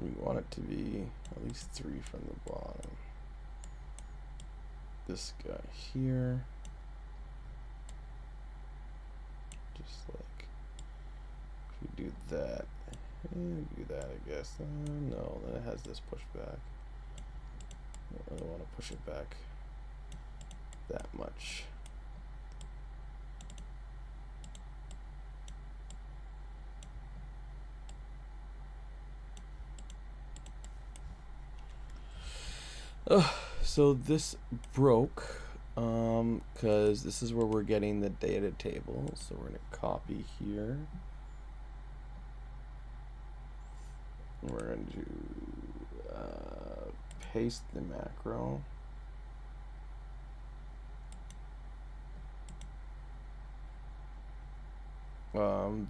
We want it to be at least 3 from the bottom. This guy here. Just like, if we do that, and do that, I guess. No, then it has this pushback. I don't really want to push it back that much. So this broke because this is where we're getting the data table. So we're going to copy here. We're going to do paste the macro.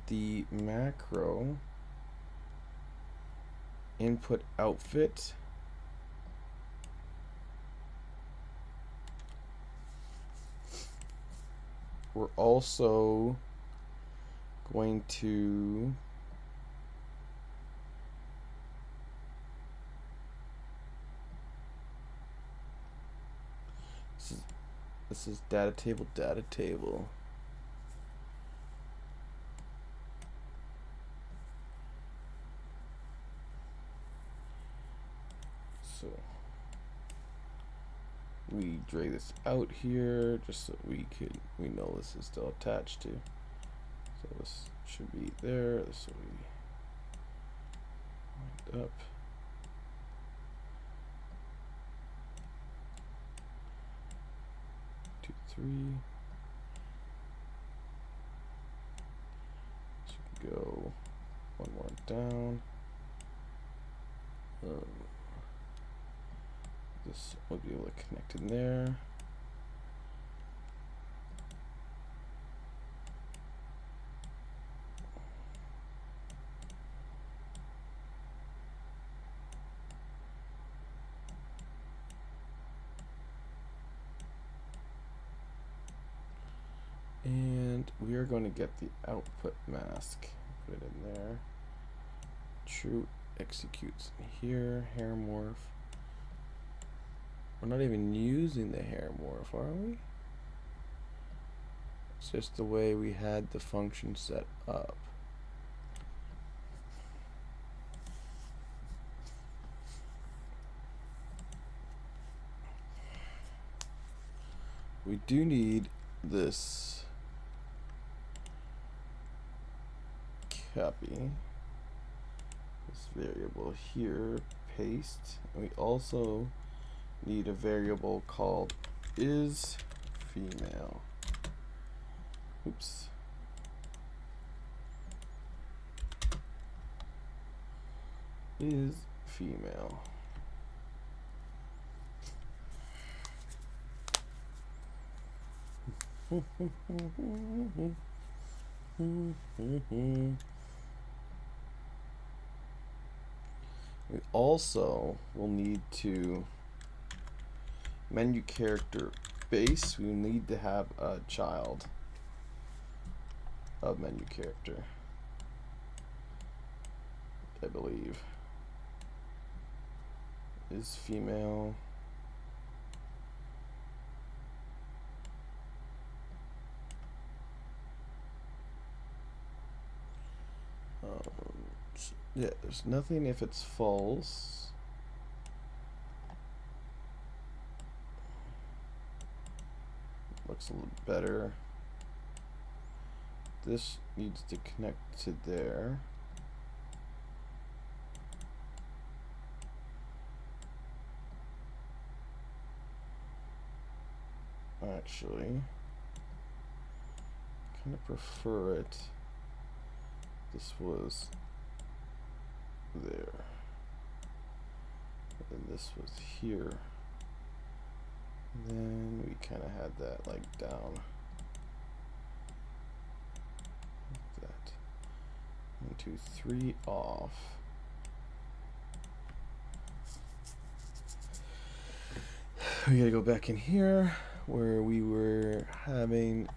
The macro input outfit we're also going to this is data table. So we drag this out here just so we know this is still attached to. So this should be there. This will be lined up. Two, three. Should go one more down. This will be able to connect in there. And we are going to get the output mask. Put it in there. True executes here. Hair morph. We're not even using the hair morph, are we? It's just the way we had the function set up. We do need this copy, this variable here, paste, and we also need a variable called is female. Oops. Is female. We also will need to menu character base. We need to have a child of menu character, I believe. Is female. Yeah, there's nothing if it's false. Looks a little better. This needs to connect to there. Actually, kind of prefer it. This was there. then this was here. And then we kind of had that like down. Like that. 1, 2, 3 off. We gotta go back in here where we were having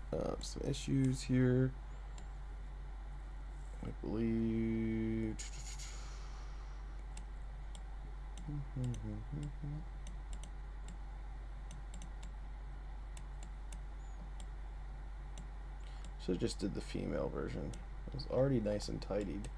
some issues here. I believe. Should have just did the female version. It was already nice and tidied.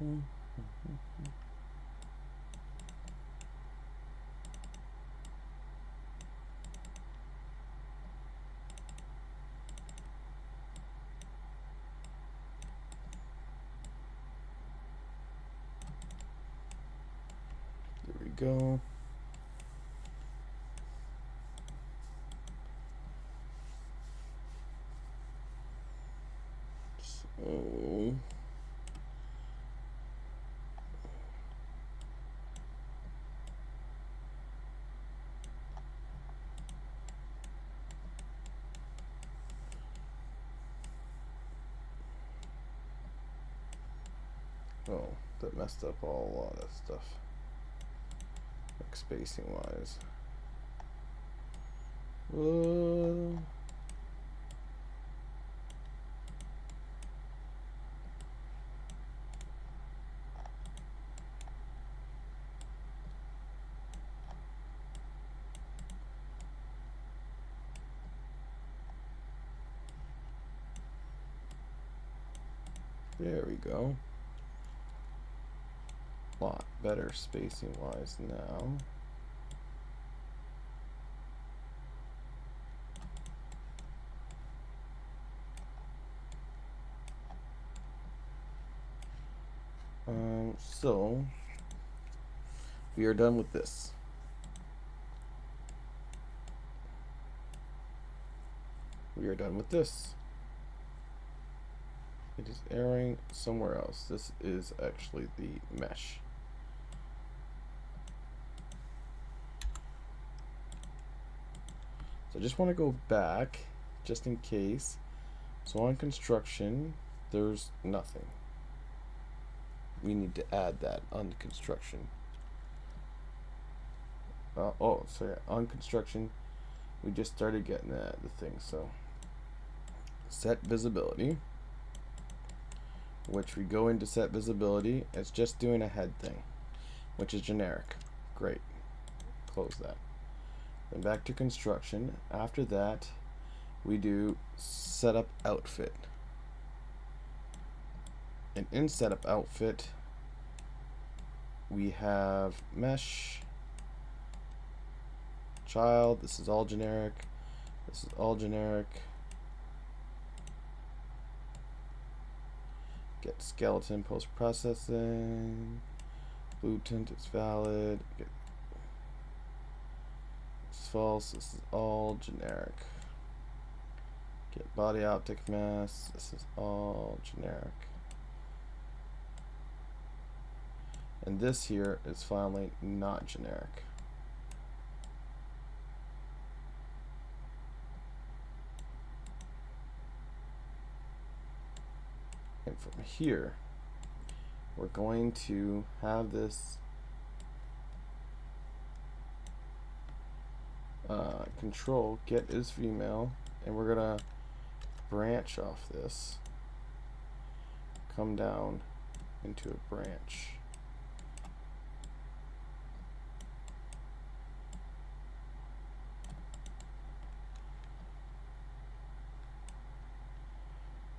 There we go. So that messed up a lot of stuff, like spacing wise. There we go. Lot better spacing wise now. So we are done with this. We are done with this. It is airing somewhere else. This is actually the mesh. So I just want to go back just in case. So on construction, there's nothing. We need to add that on construction. On construction, we just started getting the thing. So set visibility, which we go into set visibility. It's just doing a head thing, which is generic. Great. Close that. Then back to construction. After that, we do setup outfit. And in setup outfit, we have mesh, child. This is all generic. This is all generic. Get skeleton post processing. Blue tint is valid. It's false. This is all generic. Get body optic mass. This is all generic. And this here is finally not generic. And from here, we're going to have this control get is female, and we're gonna branch off this, come down into a branch.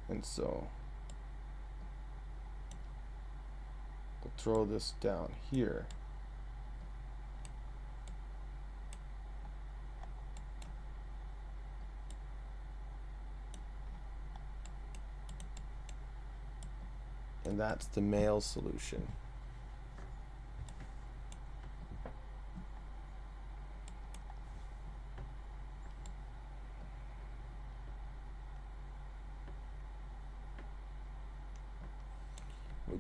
And so we'll throw this down here. And that's the male solution.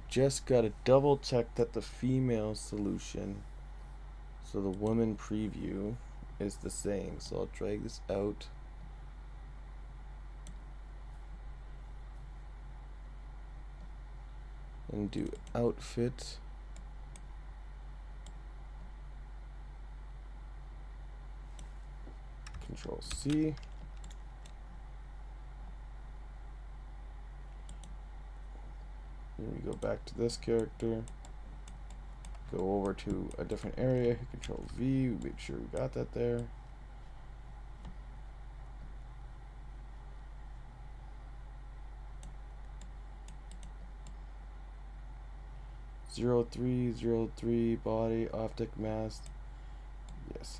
just gotta double check that the female solution, so the woman preview, is the same. So I'll drag this out. And do outfit. Control C. Then we go back to this character. Go over to a different area. Hit Control V. Make sure we got that there. Zero 3 body optic mask. Yes.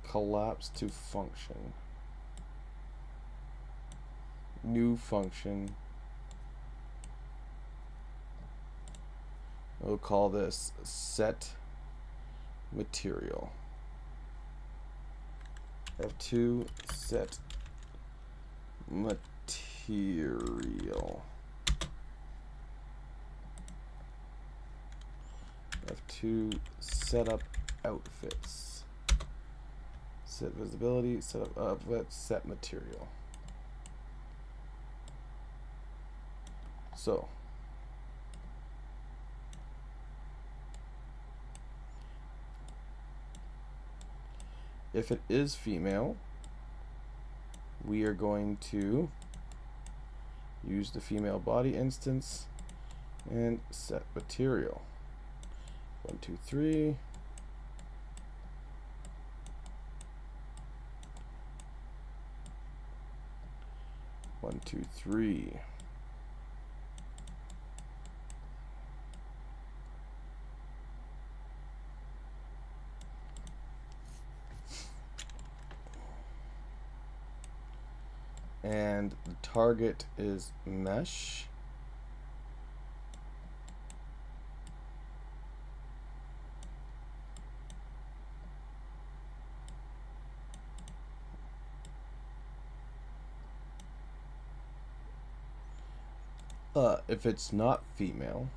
Collapse to function. New function. We'll call this set material. F2 set material. F2 setup outfits. Set visibility, set up outfit, set material. So if it is female, we are going to use the female body instance and set material. 1, 2, 3. One, two, three. And the target is mesh. If it's not female,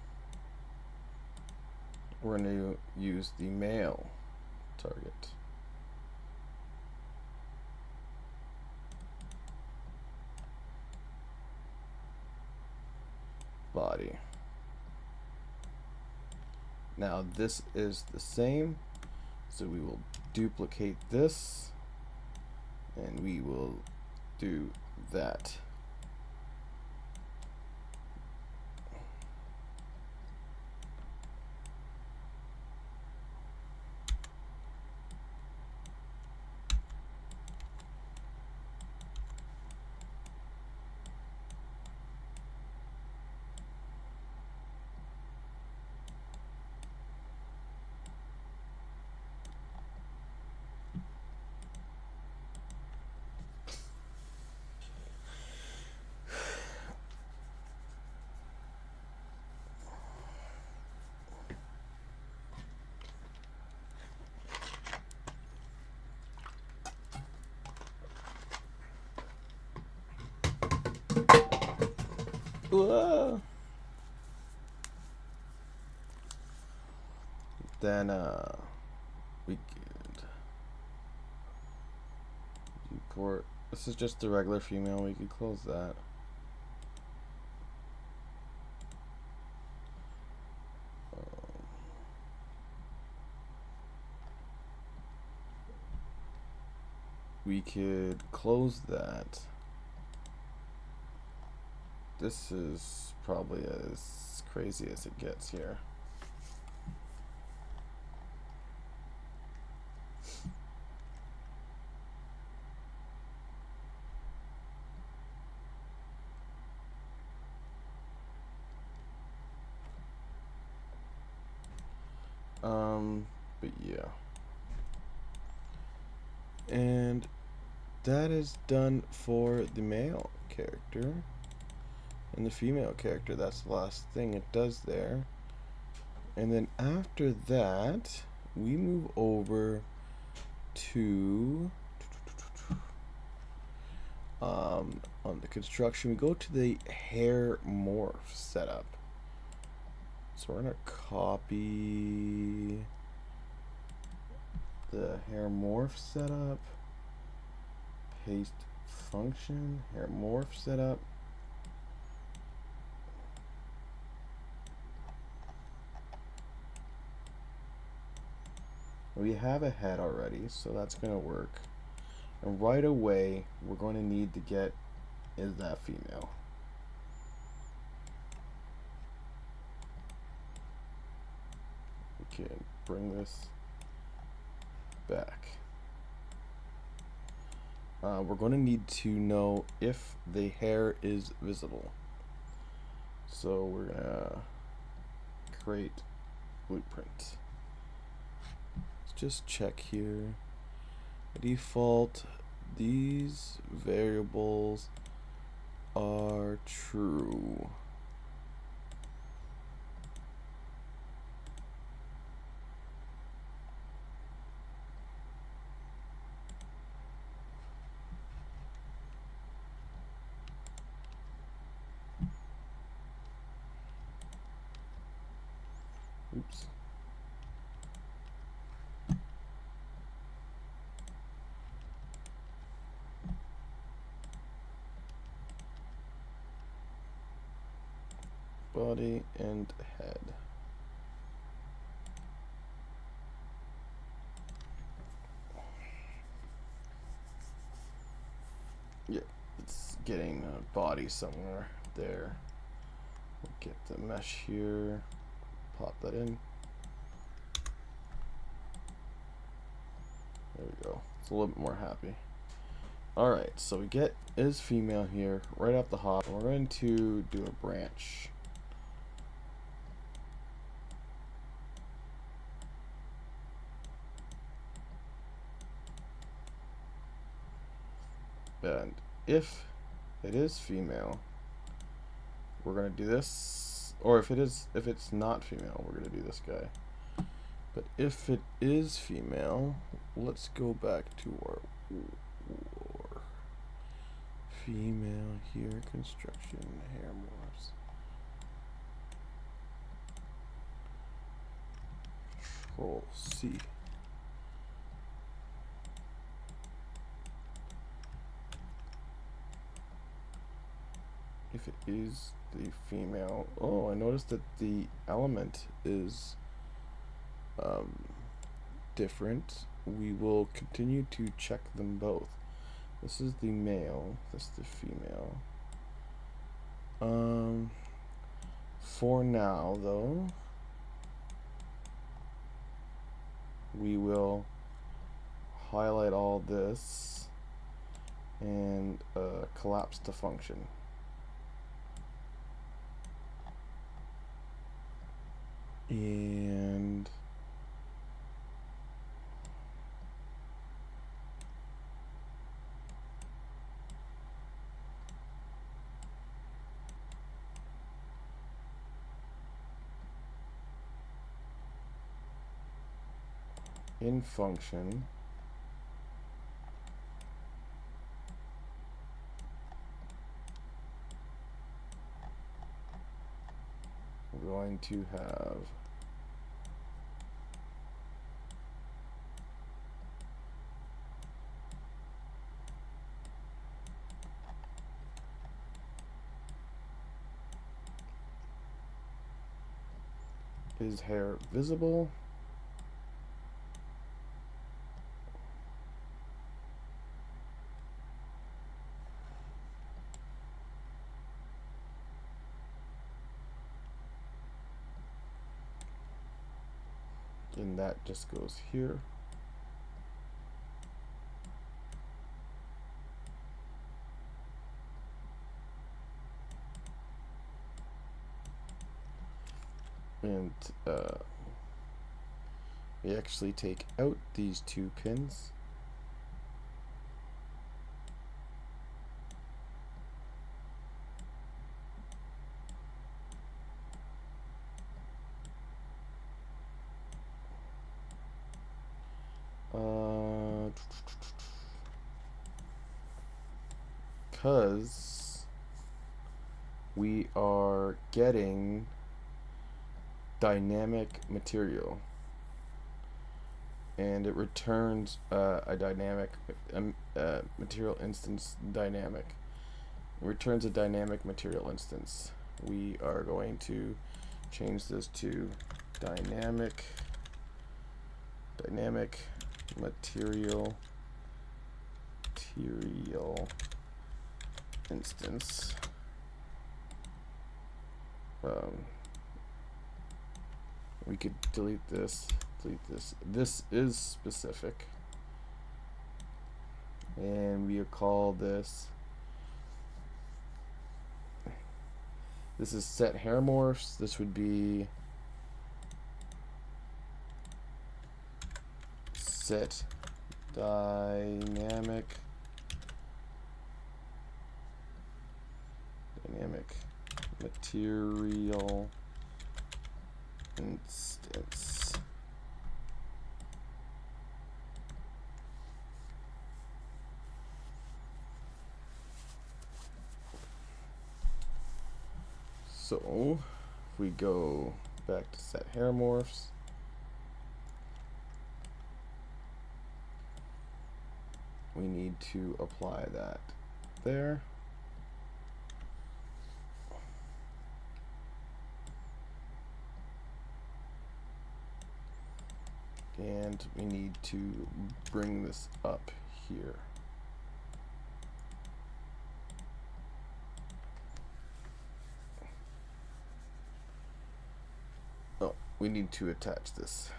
we're going to use the male target. Body. Now this is the same, so we will duplicate this and we will do that. Whoa. Then we could import. This is just the regular female. We could close that. We could close that. This is probably as crazy as it gets here. But yeah. And that is done for the male character. And the female character, that's the last thing it does there. And then after that, we move over to on the construction, we go to the hair morph setup. So we're gonna copy the hair morph setup, paste function, hair morph setup. We have a head already, so that's gonna work. And right away, we're going to need to get is that female. We can bring this back. We're going to need to know if the hair is visible. So we're gonna create blueprint. Let's just check here. By default, these variables are true. Oops. Body and head. Yeah, it's getting a body somewhere there. We'll get the mesh here, pop that in. There we go. It's a little bit more happy. Alright, so we get is female here right off the hop. We're going to do a branch. And if it is female, we're gonna do this, or if it's not female, we're gonna do this guy. But if it is female, let's go back to our war. Female here, construction, hair morphs. Control C. If it is the female, oh, I noticed that the element is different. We will continue to check them both. This is the male, this is the female. For now though, we will highlight all this and collapse the function. And in function, we're going to have is hair visible? And that just goes here. And we actually take out these two pins. Because we are getting dynamic material, and it returns a dynamic material instance dynamic. It returns a dynamic material instance. We are going to change this to dynamic material instance. We could delete this. This is specific, and we'll call this. This is set hair morphs. This would be set dynamic material instance. So if we go back to set hair morphs, we need to apply that there. And we need to bring this up here. Oh, we need to attach this.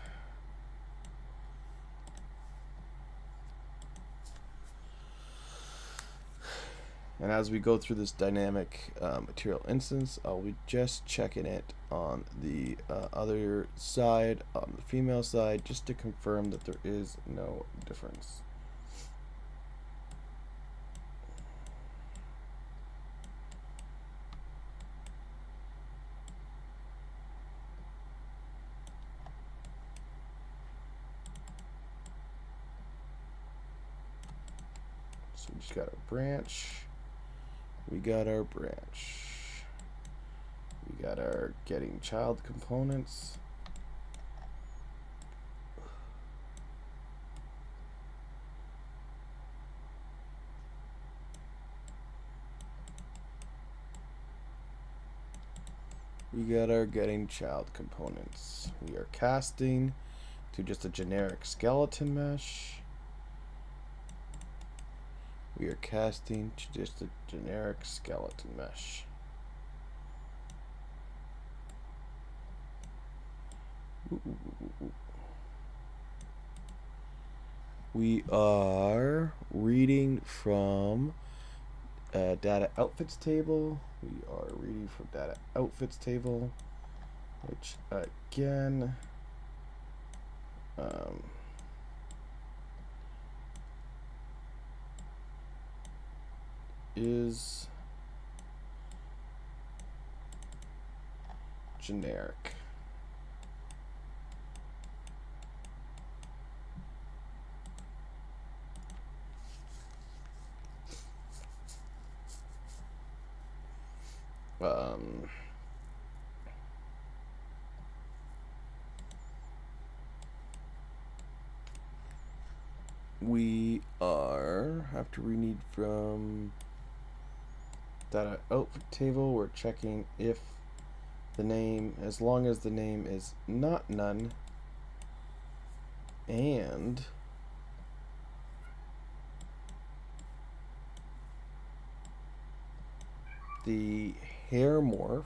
And as we go through this dynamic material instance, I'll be just checking it on the other side, on the female side, just to confirm that there is no difference. So we just got our branch. We got our branch. We got our getting child components. We got our getting child components. We are casting to just a generic skeleton mesh. We are casting to just a generic skeleton mesh. We are reading from data outfits table. We are reading from data outfits table, which again is generic. We have to read from data output table. We're checking if the name, as long as the name is not none, and the hair morph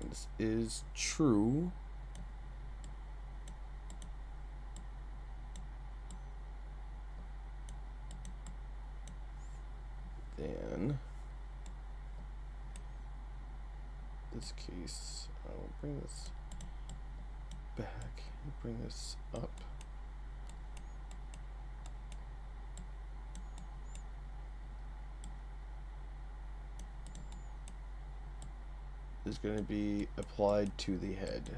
this is true, then this case I will bring this back and bring this up. is going to be applied to the head.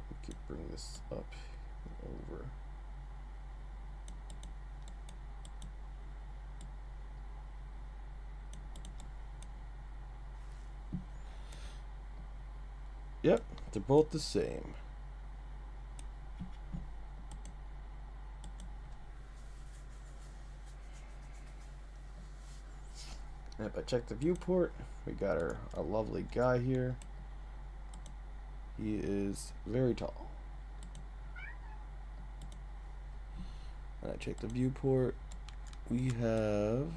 We could bring this up and over. Yep, they're both the same. And if I check the viewport, we got a lovely guy here. He is very tall. And I check the viewport, we have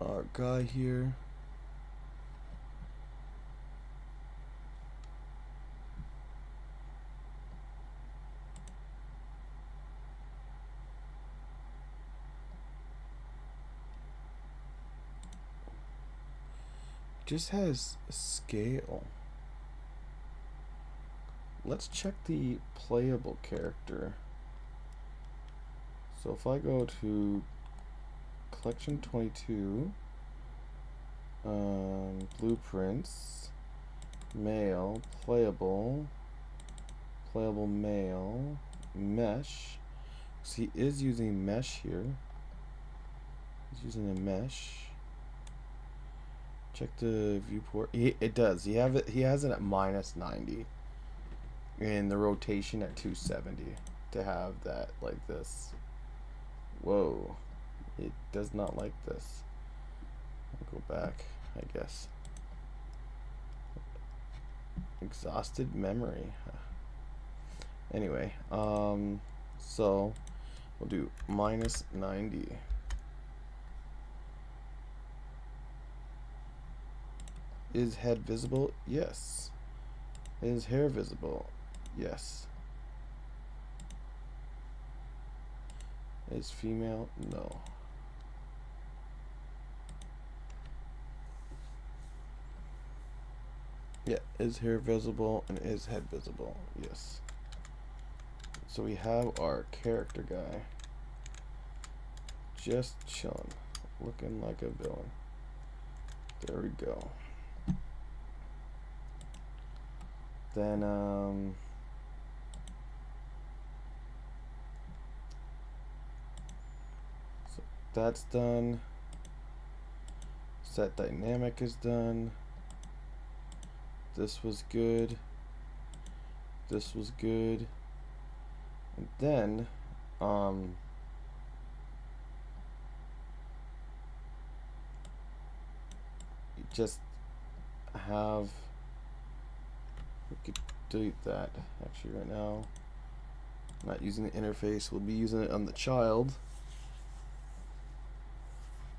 our guy here. Just has a scale. Let's check the playable character. So if I go to collection 22, blueprints, male, playable male, mesh. So he is using mesh here. He's using a mesh. Check the viewport. It does. He has it at -90, and the rotation at 270 to have that like this. Whoa, it does not like this. I'll go back, I guess. Exhausted memory. Anyway, so we'll do -90. Is head visible? Yes. Is hair visible? Yes. Is female? No. Yeah, is hair visible and is head visible? Yes. So we have our character guy just chilling, looking like a villain. There we go. Then so that's done. Set dynamic is done. This was good. This was good. And then you just have, we could delete that actually right now. Not using the interface, we'll be using it on the child.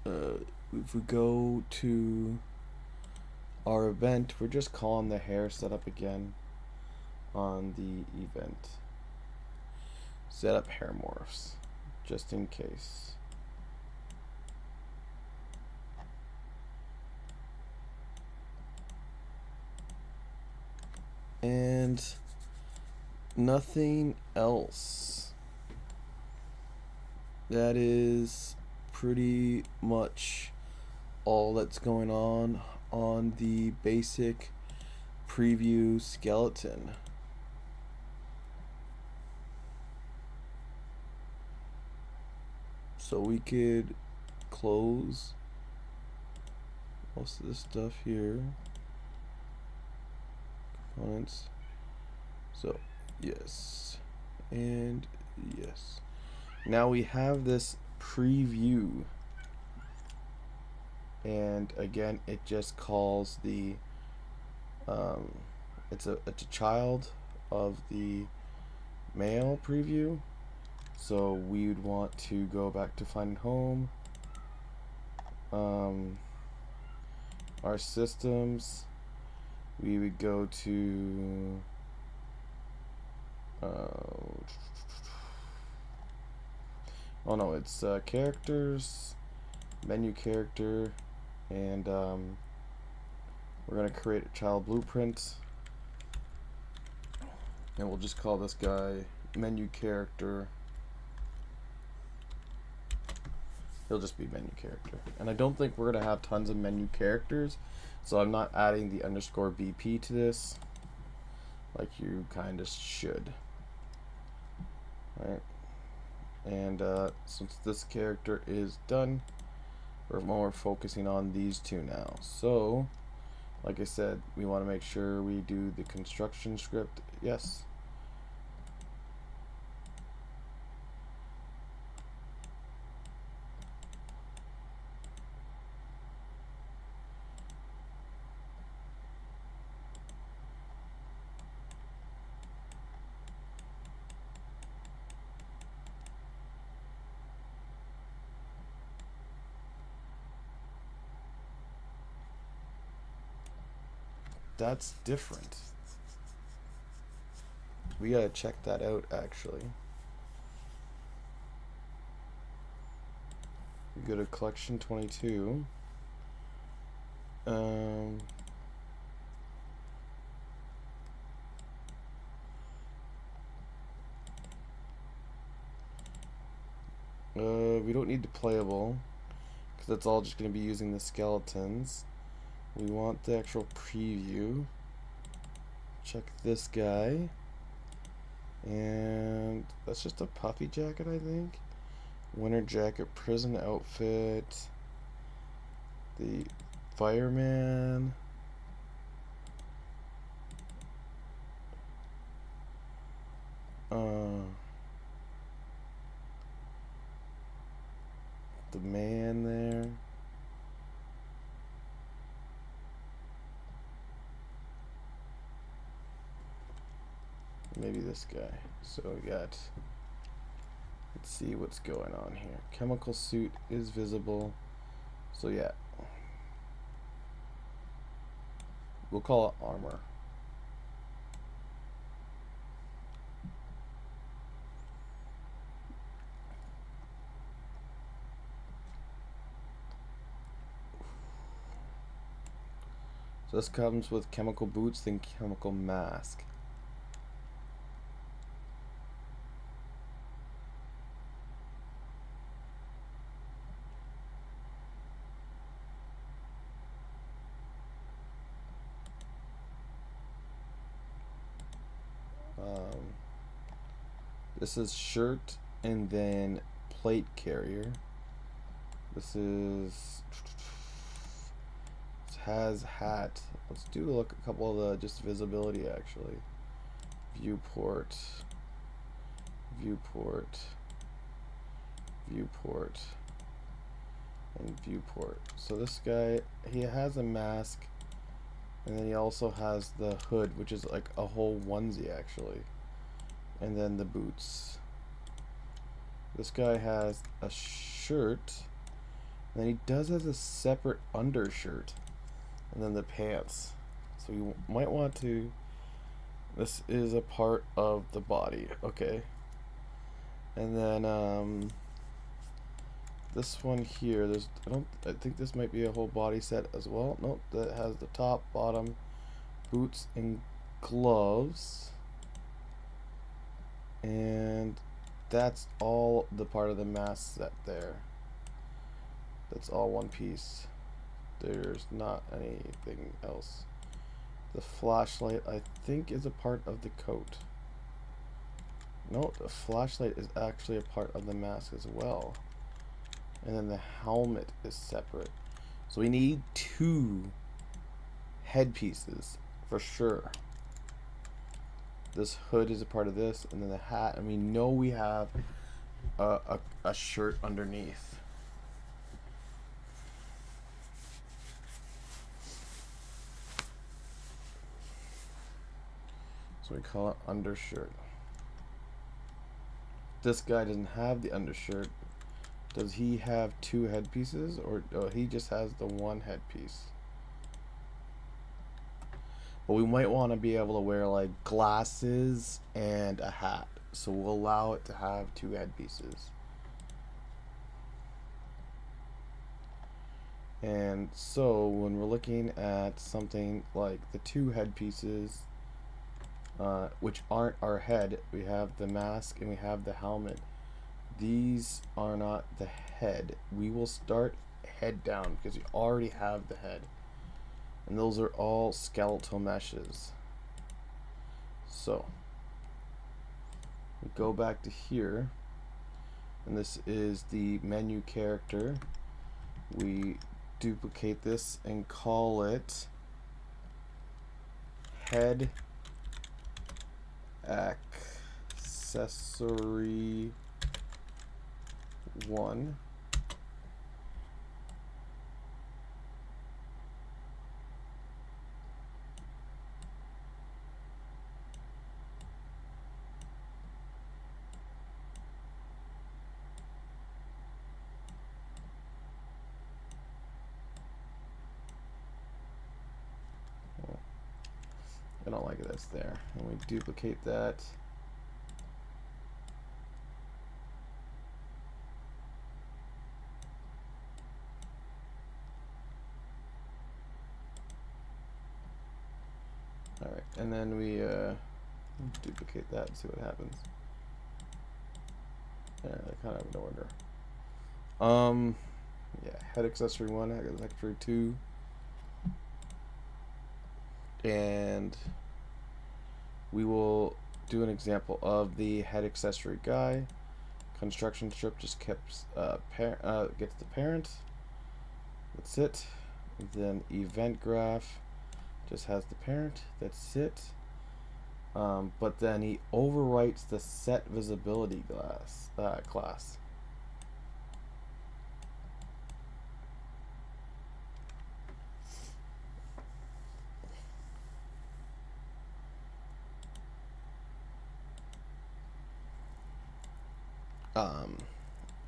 If we go to our event, we're just calling the hair setup again on the event. Set up hair morphs, just in case. And nothing else. That is pretty much all that's going on the basic preview skeleton. So we could close most of this stuff here. Components. So yes and yes. Now we have this preview, and again it just calls the it's a child of the male preview. So we would want to go back to find home, our systems, we would go to oh no, it's characters, menu character, and we're gonna create a child blueprint, and we'll just call this guy menu character. He'll just be menu character. And I don't think we're going to have tons of menu characters, so I'm not adding the underscore BP to this like you kind of should. Right? And since this character is done, we're more focusing on these two now. So, like I said, we want to make sure we do the construction script. Yes. That's different. We gotta check that out, actually. We go to collection 22. We don't need the playable, because that's all just going to be using the skeletons. We want the actual preview. Check this guy. And that's just a puffy jacket, I think. Winter jacket, prison outfit. The fireman. The man there. Maybe this guy. So we got, let's see what's going on here. Chemical suit is visible. So yeah. We'll call it armor. So this comes with chemical boots, then chemical mask. This is shirt and then plate carrier. This is has hat. Let's do look a couple of the just visibility actually. Viewport, viewport, viewport, and viewport. So this guy, he has a mask, and then he also has the hood, which is like a whole onesie actually. And then the boots. This guy has a shirt, and then he does have a separate undershirt, and then the pants. So you might want to, this is a part of the body, okay. And then this one here, there's I think this might be a whole body set as well. Nope, that has the top, bottom, boots and gloves. And that's all the part of the mask set there. That's all one piece. There's not anything else. The flashlight, I think, is a part of the coat. No, the flashlight is actually a part of the mask as well. And then the helmet is separate. So we need 2 headpieces for sure. This hood is a part of this, and then the hat, and we know we have a shirt underneath. So we call it undershirt. This guy doesn't have the undershirt. Does he have 2 headpieces, or he just has the 1 headpiece? But we might want to be able to wear like glasses and a hat, so we'll allow it to have 2 headpieces. And so when we're looking at something like the 2 headpieces, which aren't our head. We have the mask and we have the helmet. These are not the head. We will start head down because we already have the head. And those are all skeletal meshes. So we go back to here, and this is the menu character. We duplicate this and call it head accessory 1. I don't like it, that's there. And we duplicate that. Alright, and then we duplicate that and see what happens. Yeah, they're kind of in order. Yeah, head accessory 1, head accessory 2. And we will do an example of the head accessory guy. Construction strip just gets the parent. That's it. Then event graph just has the parent. That's it. But then he overwrites the set visibility class.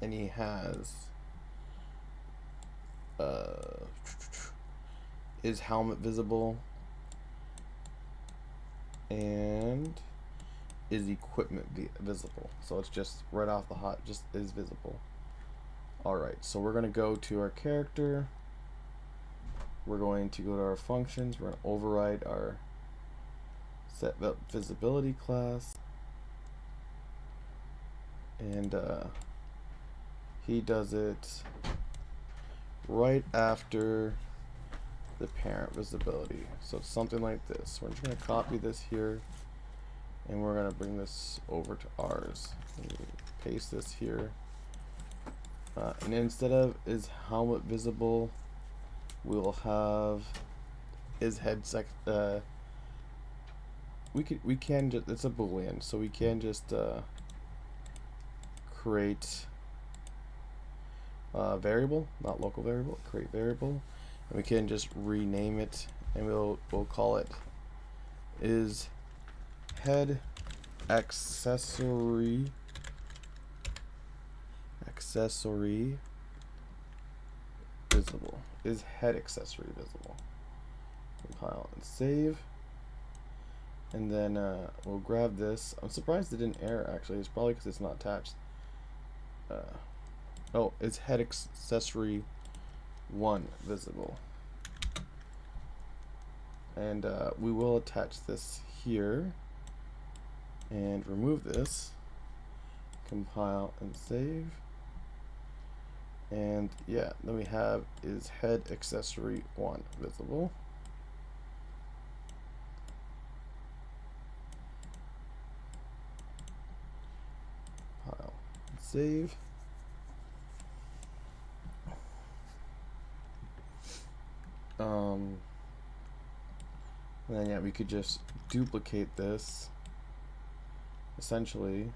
And he has is helmet visible and is equipment visible. So it's just right off the hot, just is visible. Alright, so we're going to go to our character. We're going to go to our functions. We're going to override our set visibility class. And he does it right after the parent visibility. So it's something like this. We're just going to copy this here, and we're going to bring this over to ours. Paste this here. And instead of is helmet visible, we'll have is head we can just, it's a boolean, so we can just create variable, not local variable, create variable, and we can just rename it, and we'll call it is head accessory visible. Is head accessory visible. Compile and save. And then we'll grab this. I'm surprised it didn't error actually. It's probably because it's not attached. Oh, it's head accessory 1 visible. And we will attach this here and remove this. Compile and save. And yeah, then we have is head accessory 1 visible. Compile and save. And then yeah, we could just duplicate this essentially.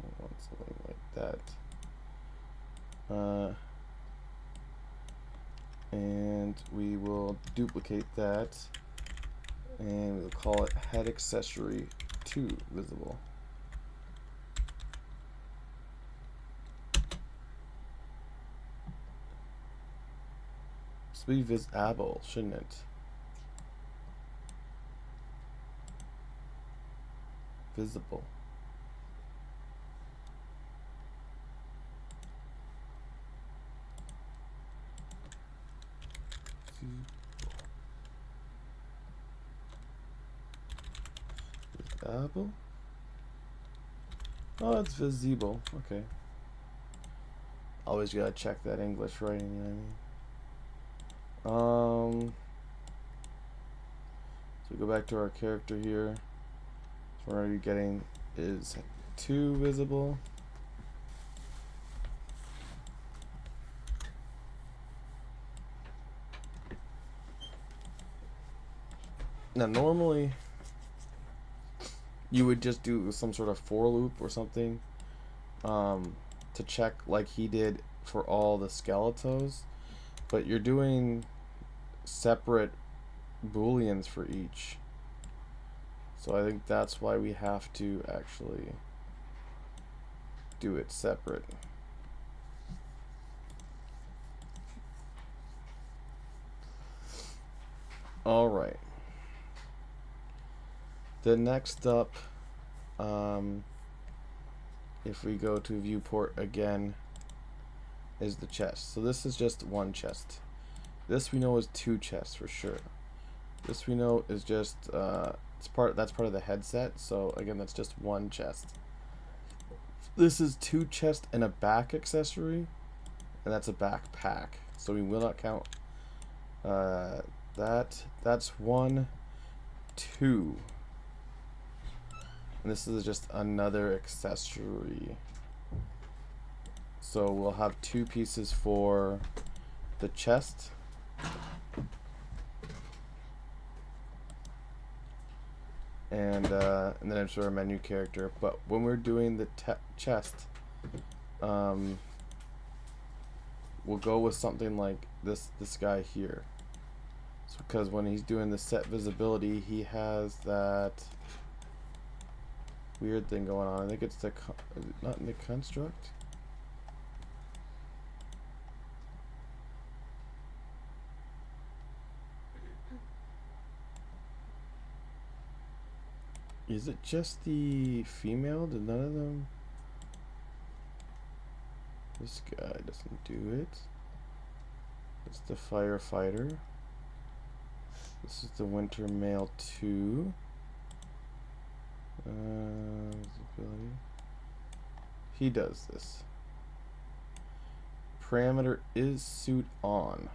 I want something like that. And we will duplicate that, and we'll call it head accessory 2 visible. This will be visible, shouldn't it? Visible. Visible? Oh, it's visible. Okay. Always gotta check that English writing, you know what I mean? So go back to our character here. So what we're getting is 2 visible. Now normally you would just do some sort of for loop or something to check like he did for all the skeletos, but you're doing separate booleans for each. So I think that's why we have to actually do it separate. All right. The next up, if we go to viewport again, is the chest. So this is just one chest. This we know is 2 chests for sure. This we know is just that's part of the headset. So again, that's just 1 chest. This is 2 chests and a back accessory, and that's a backpack. So we will not count that. That's 1, 2. And this is just another accessory. So we'll have 2 pieces for the chest. And then it's our menu character. But when we're doing the chest, we'll go with something like this guy here. So because when he's doing the set visibility, he has that weird thing going on. I think it's the is it not in the construct. Is it just the female? Did none of them? This guy doesn't do it. It's the firefighter. This is the winter male 2. Visibility. He does this. Parameter is suit on.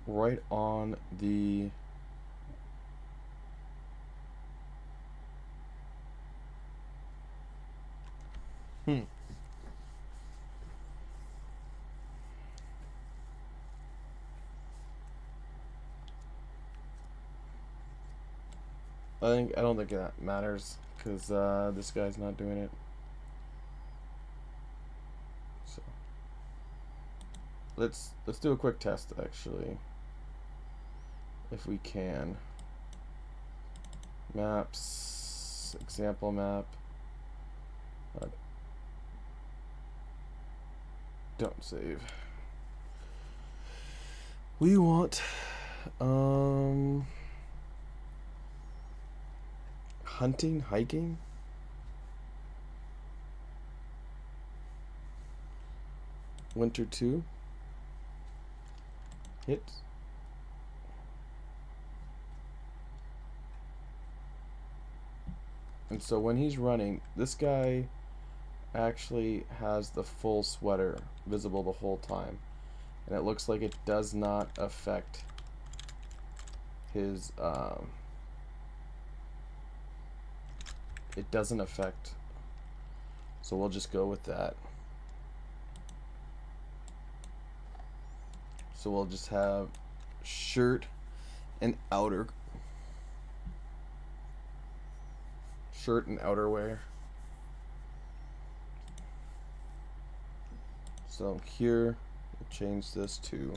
Right on the I don't think that matters because this guy's not doing it. So let's do a quick test actually, if we can. Maps, example map. Don't save. We want hunting, hiking. Winter 2. Hit. And so when he's running, this guy actually has the full sweater visible the whole time. And it looks like it does not affect his it doesn't affect, so we'll just go with that. So we'll just have shirt and outerwear. So here we'll change this to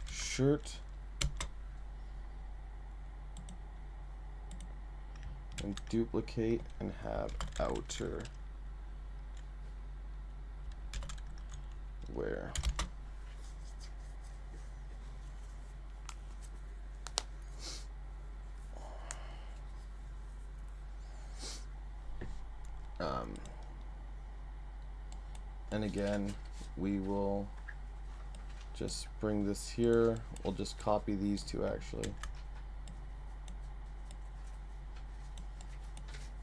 shirt and duplicate and have outer wear. And again, we will just bring this here. We'll just copy these two actually.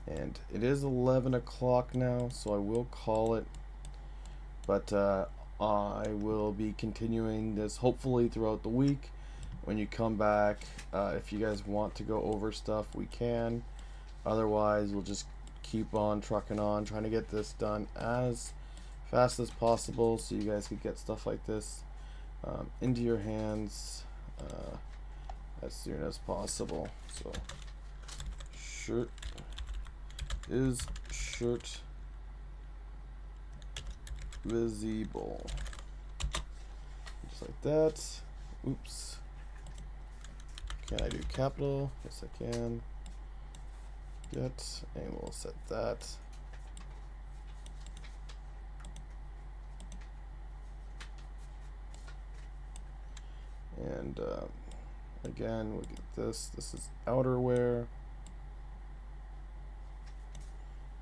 And it is 11 o'clock now, so I will call it. But I will be continuing this hopefully throughout the week. When you come back, if you guys want to go over stuff, we can. Otherwise, we'll just keep on trucking on, trying to get this done as fast as possible so you guys could get stuff like this into your hands as soon as possible. So shirt is shirt visible, just like that. Oops, can I do capital? Yes I can. Get, and we'll set that. And again, we'll get this. This is outerwear.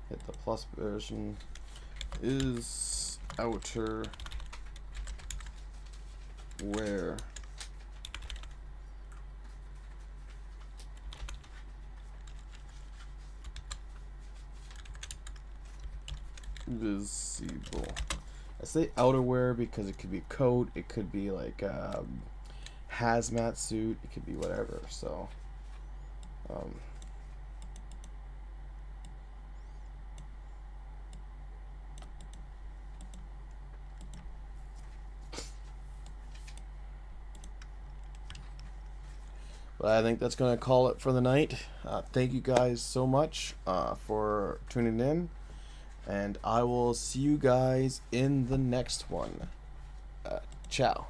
Hit the plus version. Is outer wear. Visible. I say outerwear because it could be coat, it could be like hazmat suit, it could be whatever. So but I think that's gonna call it for the night. Thank you guys so much for tuning in, and I will see you guys in the next one. Ciao.